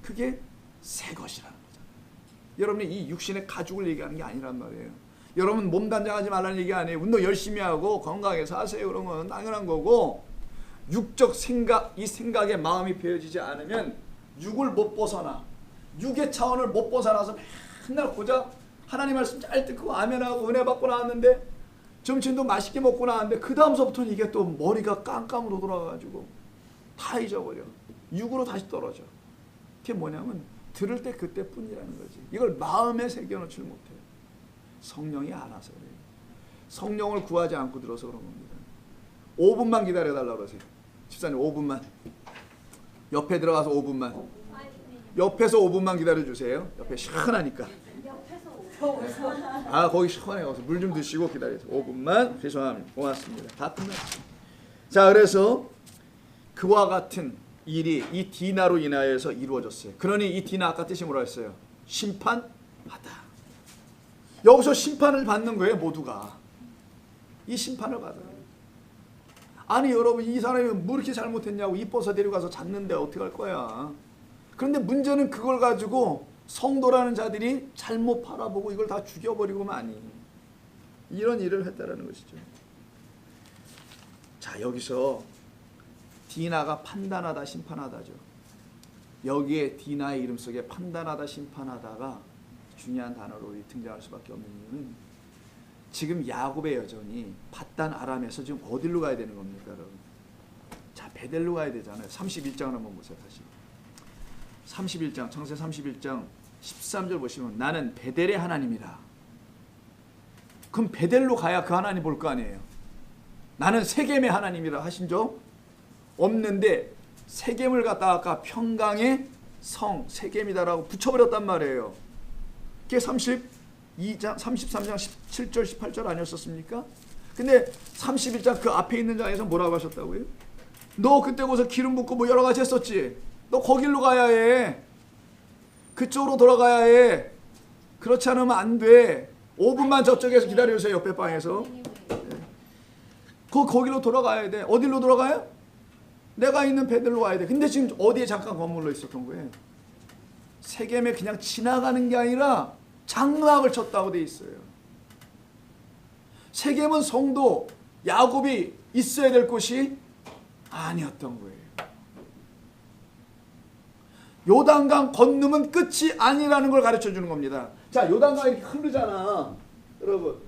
그게 새 것이라는 거잖아요. 여러분이 이 육신의 가죽을 얘기하는 게 아니란 말이에요. 여러분 몸 단장하지 말라는 얘기 아니에요. 운동 열심히 하고 건강하게 사세요. 그런 건 당연한 거고, 육적 생각, 이 생각에 마음이 배어지지 않으면 육을 못 벗어나, 육의 차원을 못 벗어나서 맨날 고작 하나님 말씀 잘 듣고 아멘하고 은혜 받고 나왔는데, 점심도 맛있게 먹고 나왔는데 그 다음서부터는 이게 또 머리가 깜깜으로 돌아가가지고 다 잊어버려. 육으로 다시 떨어져. 그게 뭐냐면 들을 때 그때뿐이라는 거지. 이걸 마음에 새겨놓지 못해요. 성령이 알아서 그래요. 성령을 구하지 않고 들어서 그런 겁니다. 5분만 기다려달라고 그러세요. 집사님 5분만. 옆에 들어가서 5분만. 옆에서 5분만 기다려주세요. 옆에 시원하니까. 아, 거기 시원해. 가서 물 좀 드시고 기다리세요. 5분만. 죄송합니다. 고맙습니다. 다 끝났어요. 자, 그래서 그와 같은 일이 이 디나로 인하여서 이루어졌어요. 그러니 이 디나 아까 뜻이 뭐라 했어요? 심판하다. 여기서 심판을 받는 거예요. 모두가. 이 심판을 받아요. 아니 여러분, 이 사람이 뭐 이렇게 잘못했냐고 이뻐서 데려가서 잤는데 어떻게 할 거야. 그런데 문제는 그걸 가지고 성도라는 자들이 잘못 바라보고 이걸 다 죽여버리고 많이 이런 일을 했다라는 것이죠. 자, 여기서 디나가 판단하다 심판하다죠. 여기에 디나의 이름 속에 판단하다 심판하다가 중요한 단어로 등장할 수밖에 없는 이유는 지금 야곱의 여정이 밧단 아람에서 지금 어디로 가야 되는 겁니까, 여러분? 자, 베델로 가야 되잖아요. 31장을 한번 보세요. 다시 31장, 창세기 31장 13절 보시면 나는 베델의 하나님이라. 그럼 베델로 가야 그 하나님 볼 거 아니에요. 나는 세겜의 하나님이라 하신 적 없는데 세겜을 갖다가 아까 평강의 성 세겜이다라고 붙여버렸단 말이에요. 그게 33장 17절 18절 아니었었습니까? 근데 31장 그 앞에 있는 장에서 뭐라고 하셨다고요? 너 그때 거기서 기름 붓고 뭐 여러 가지 했었지? 너 거길로 가야 해. 그쪽으로 돌아가야 해. 그렇지 않으면 안 돼. 5분만 저쪽에서 기다려주세요. 옆에 방에서. 거기로 돌아가야 돼. 어디로 돌아가요? 내가 있는 베델로 와야 돼. 근데 지금 어디에 잠깐 거물러 있었던 거예요? 세겜에 그냥 지나가는 게 아니라 장막을 쳤다고 돼 있어요. 세겜은 성도 야곱이 있어야 될 곳이 아니었던 거예요. 요단강 건너면 끝이 아니라는 걸 가르쳐 주는 겁니다. 자, 요단강이 이렇게 흐르잖아. 여러분,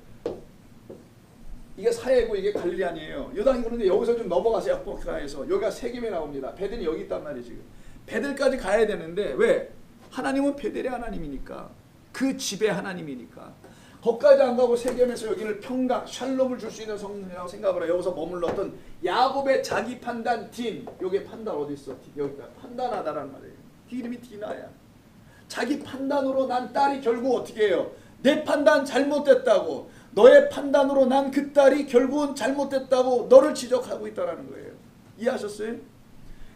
이게 사해고 이게 갈릴리 아니에요. 요단이 그런데 여기서 좀 넘어가세요. 야복강에서 여기가 세겜에 나옵니다. 베델이 여기 있단 말이에요. 지금 베델까지 가야 되는데 왜? 하나님은 베델의 하나님이니까, 그 집의 하나님이니까 거기까지 안 가고 세겜에서 여기를 평강 샬롬을 줄 수 있는 성이라고 생각을 해요. 여기서 머물렀던 야곱의 자기 판단 딘, 여기 판단 어디 있어? 여기가 판단하다라는 말이에요. 그 이름이 디나야. 자기 판단으로 난 딸이 결국 어떻게 해요? 내 판단 잘못됐다고, 너의 판단으로 난 그 딸이 결국은 잘못됐다고 너를 지적하고 있다는 거예요. 이해하셨어요?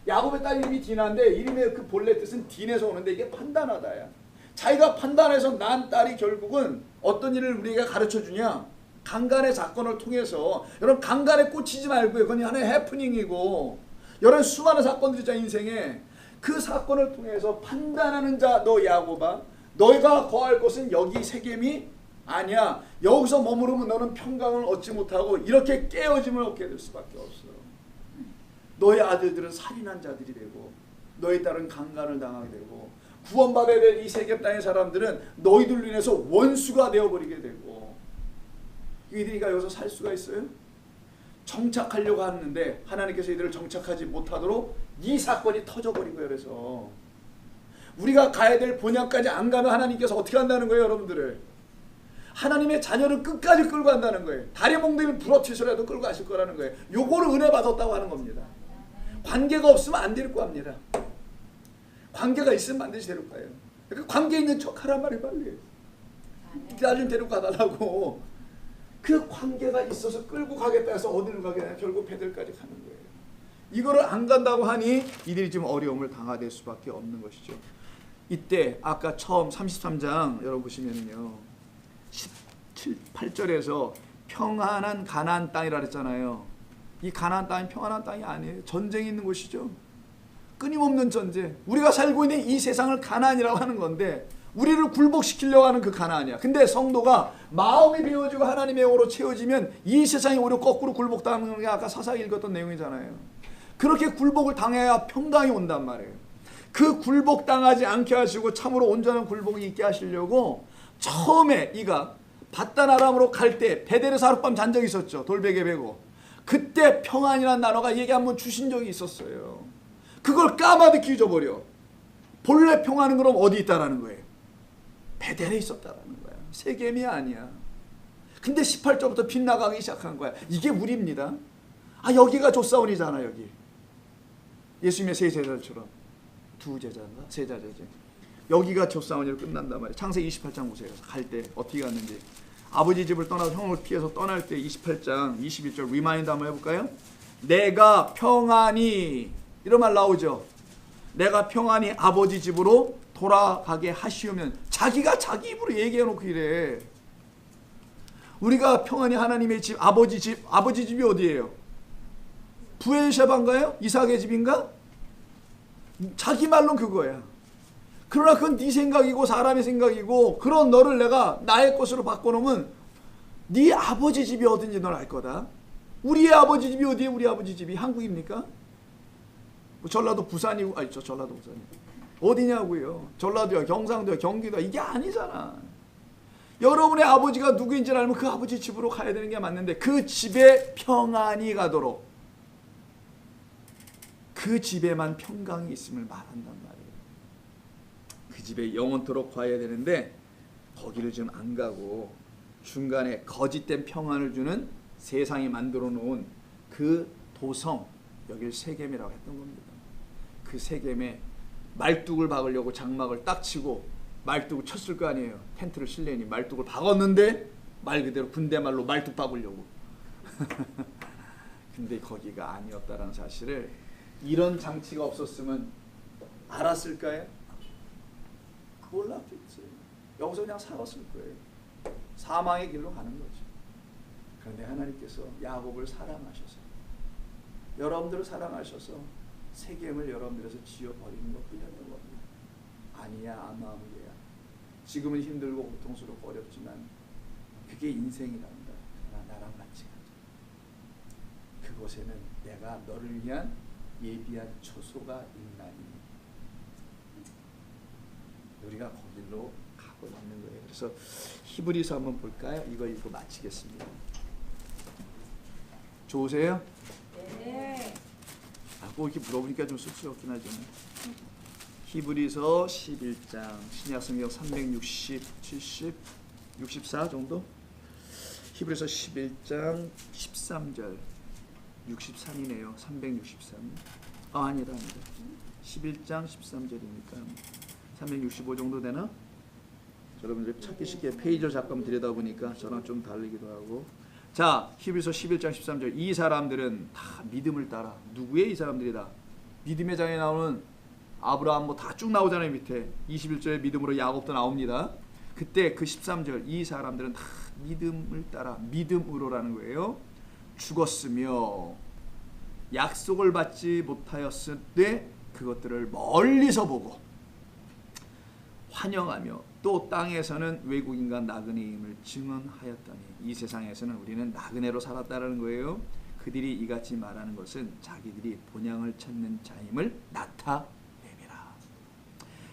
야곱의 딸 이름이 디나인데 이름의 그 본래 뜻은 딘에서 오는데 이게 판단하다야. 자기가 판단해서 난 딸이 결국은 어떤 일을 우리가 가르쳐주냐? 강간의 사건을 통해서. 여러분, 강간에 꽂히지 말고요. 그건 하나의 해프닝이고, 여러분 수많은 사건들이 있잖아 인생에. 그 사건을 통해서 판단하는 자, 너 야곱아, 너희가 거할 곳은 여기 세겜이 아니야. 여기서 머무르면 너는 평강을 얻지 못하고 이렇게 깨어짐을 얻게 될 수밖에 없어. 너의 아들들은 살인한 자들이 되고, 너의 딸은 강간을 당하게 되고, 구원받아야 될 이 세겜 땅의 사람들은 너희들로 인해서 원수가 되어버리게 되고, 이들이가 여기서 살 수가 있어요? 정착하려고 하는데 하나님께서 이들을 정착하지 못하도록 이 사건이 터져버린 거예요. 그래서 우리가 가야 될 본향까지 안 가면 하나님께서 어떻게 한다는 거예요, 여러분들을? 하나님의 자녀를 끝까지 끌고 간다는 거예요. 다리 몽둥이를 부러뜨려서라도 끌고 가실 거라는 거예요. 요거를 은혜 받았다고 하는 겁니다. 관계가 없으면 안 데리고 갑니다. 관계가 있으면 반드시 데리고 가요. 그러니까 관계 있는 척 하란 말이 빨리. 나 좀 데리고 가달라고. 그 관계가 있어서 끌고 가겠다 해서 어디로 가겠냐? 결국 베델까지 가는 거예요. 이거를 안 간다고 하니 이들이 지금 어려움을 당하게 될 수밖에 없는 것이죠. 이때 아까 처음 33장 여러분 보시면요, 18절에서 평안한 가나안 땅이라 그랬잖아요. 이 가나안 땅이 평안한 땅이 아니에요. 전쟁이 있는 곳이죠. 끊임없는 전쟁. 우리가 살고 있는 이 세상을 가나안이라고 하는 건데 우리를 굴복시키려고 하는 그 가나안이야. 근데 성도가 마음이 비워지고 하나님의 영으로 채워지면 이 세상이 오히려 거꾸로 굴복당하는 게 아까 사사기 읽었던 내용이잖아요. 그렇게 굴복을 당해야 평강이 온단 말이에요. 그 굴복당하지 않게 하시고 참으로 온전한 굴복이 있게 하시려고 처음에 이가 바단 아람으로 갈 때 베델에서 하룻밤 잔 적이 있었죠. 돌베개 베고. 그때 평안이라는 단어가 얘기 한번 주신 적이 있었어요. 그걸 까마득히 잊어버려. 본래 평안은 그럼 어디 있다라는 거예요? 베델에 있었다라는 거야. 세겜이 아니야. 근데 18절부터 빗나가기 시작한 거야. 이게 우리입니다. 아, 여기가 조사원이잖아. 여기 예수님의 세 제자들처럼. 두 제자인가? 세 제자지. 여기가 조사원으로 끝난단 말이에요. 창세기 28장 보세요. 갈 때 어떻게 갔는지. 아버지 집을 떠나서 형을 피해서 떠날 때 28장 21절 리마인드 한번 해볼까요? 내가 평안히, 이런 말 나오죠. 내가 평안히 아버지 집으로 돌아가게 하시오면. 자기가 자기 입으로 얘기해놓고 이래. 우리가 평안히 하나님의 집, 아버지 집이 어디예요? 부엘셰바인가요? 이삭의 집인가? 자기 말로는 그거야. 그러나 그건 네 생각이고 사람의 생각이고, 그런 너를 내가 나의 것으로 바꿔놓으면 네 아버지 집이 어딘지 넌 알 거다. 우리의 아버지 집이 어디에? 우리 아버지 집이 한국입니까? 전라도 부산이고, 아니 전라도 부산이고 어디냐고요? 전라도야, 경상도야, 경기도야, 이게 아니잖아. 여러분의 아버지가 누구인지 알면 그 아버지 집으로 가야 되는 게 맞는데, 그 집에 평안이 가도록, 그 집에만 평강이 있음을 말한단 말이에요. 그 집에 영원토록 가야 되는데 거기를 지금 안 가고 중간에 거짓된 평안을 주는 세상이 만들어 놓은 그 도성, 여기를 세겜이라고 했던 겁니다. 그 세겜에 말뚝을 박으려고 장막을 딱 치고 말뚝을 쳤을 거 아니에요. 텐트를 실내니 말뚝을 박았는데 말 그대로 군대말로 말뚝 박으려고. 근데 거기가 아니었다라는 사실을, 이런 장치가 없었으면 알았을까요? 몰랐겠지. 여기서 그냥 살았을 거예요. 사망의 길로 가는 거죠. 그런데 하나님께서 야곱을 사랑하셔서, 여러분들을 사랑하셔서 세겜을 여러분들에서 지어버리는 것뿐이었던 겁니다. 아니야, 아마무리야. 지금은 힘들고 고통스럽고 어렵지만 그게 인생이란다. 나랑 같이 가자. 그곳에는 내가 너를 위한 예비한 처소가 있나니. 우리가 거길로 가고 있는 거예요. 그래서 히브리서 한번 볼까요? 이거 읽고 마치겠습니다. 좋으세요? 네. 꼭 이렇게 물어보니까 좀 쑥스럽긴 하지만. 히브리서 11장, 신약성경 360, 70, 64 정도? 히브리서 11장 13절, 63이네요. 363. 아니다. 11장 13절이니까 365 정도 되나? 여러분들 찾기 쉽게 페이지를 잠깐 들여다보니까 저랑 좀 다르기도 하고. 자, 히브리서 11장 13절. 이 사람들은 다 믿음을 따라. 누구의 이 사람들이다? 믿음의 장에 나오는 아브라함 뭐 다 쭉 나오잖아요. 밑에 21절에 믿음으로 야곱도 나옵니다. 그때 그 13절, 이 사람들은 다 믿음을 따라, 믿음으로라는 거예요. 죽었으며 약속을 받지 못하였을 때 그것들을 멀리서 보고 환영하며 또 땅에서는 외국인과 나그네임을 증언하였다니. 이 세상에서는 우리는 나그네로 살았다는 거예요. 그들이 이같이 말하는 것은 자기들이 본향을 찾는 자임을 나타내미라.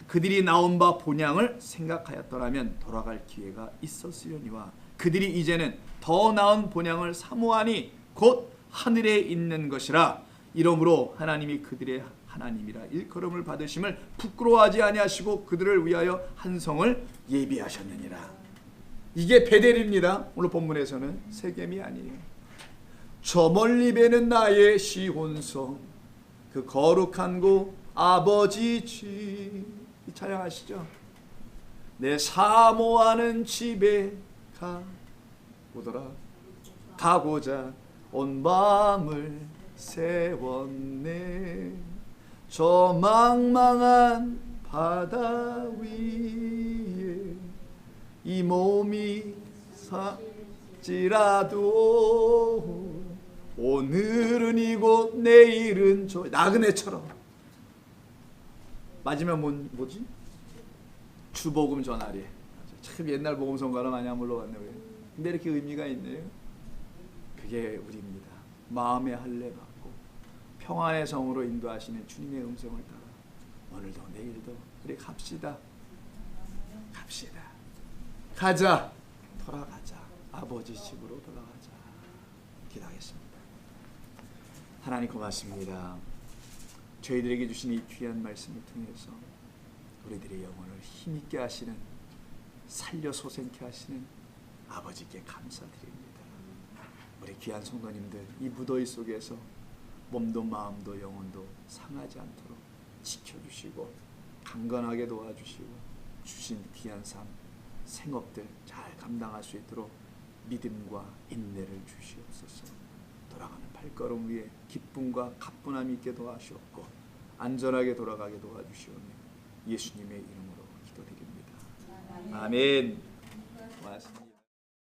그들이 나온 바 본향을 생각하였더라면 돌아갈 기회가 있었으려니와 그들이 이제는 더 나은 본향을 사모하니 곧 하늘에 있는 것이라. 이러므로 하나님이 그들의 하나님이라 일컬음을 받으심을 부끄러워하지 아니하시고 그들을 위하여 한 성을 예비하셨느니라. 이게 베델입니다. 오늘 본문에서는 세겜이 아니에요. 저 멀리 배는 나의 시온성, 그 거룩한 곳 아버지 집. 이 찬양하시죠. 내 사모하는 집에 가고자 온 마음을 세웠네. 저 망망한 바다 위에 이 몸이 살지라도 오늘은 이곳 내일은 저 나그네처럼 맞으면 뭐지? 주복음 전하리. 참 옛날 복음 성가를 많이 안 불러봤네요. 근데 이렇게 의미가 있네요. 그게 우리입니다. 마음의 할례 받고 평안의 성으로 인도하시는 주님의 음성을 따라 오늘도 내일도 우리 갑시다. 가자. 돌아가자. 아버지 집으로 돌아가자. 기도하겠습니다. 하나님 고맙습니다. 저희들에게 주신 이 귀한 말씀을 통해서 우리들의 영혼을 힘있게 하시는, 살려 솟게 하시는 아버지께 감사드립니다. 우리 귀한 성도님들 이 무더위 속에서 몸도 마음도 영혼도 상하지 않도록 지켜주시고 강건하게 도와주시고 주신 귀한 삶, 생업들 잘 감당할 수 있도록 믿음과 인내를 주시옵소서. 돌아가는 발걸음 위에 기쁨과 가뿐함이 있게 도와주시옵고 안전하게 돌아가게 도와주시오며 예수님의 이름으로 기도드립니다. 아멘. 고맙습니다.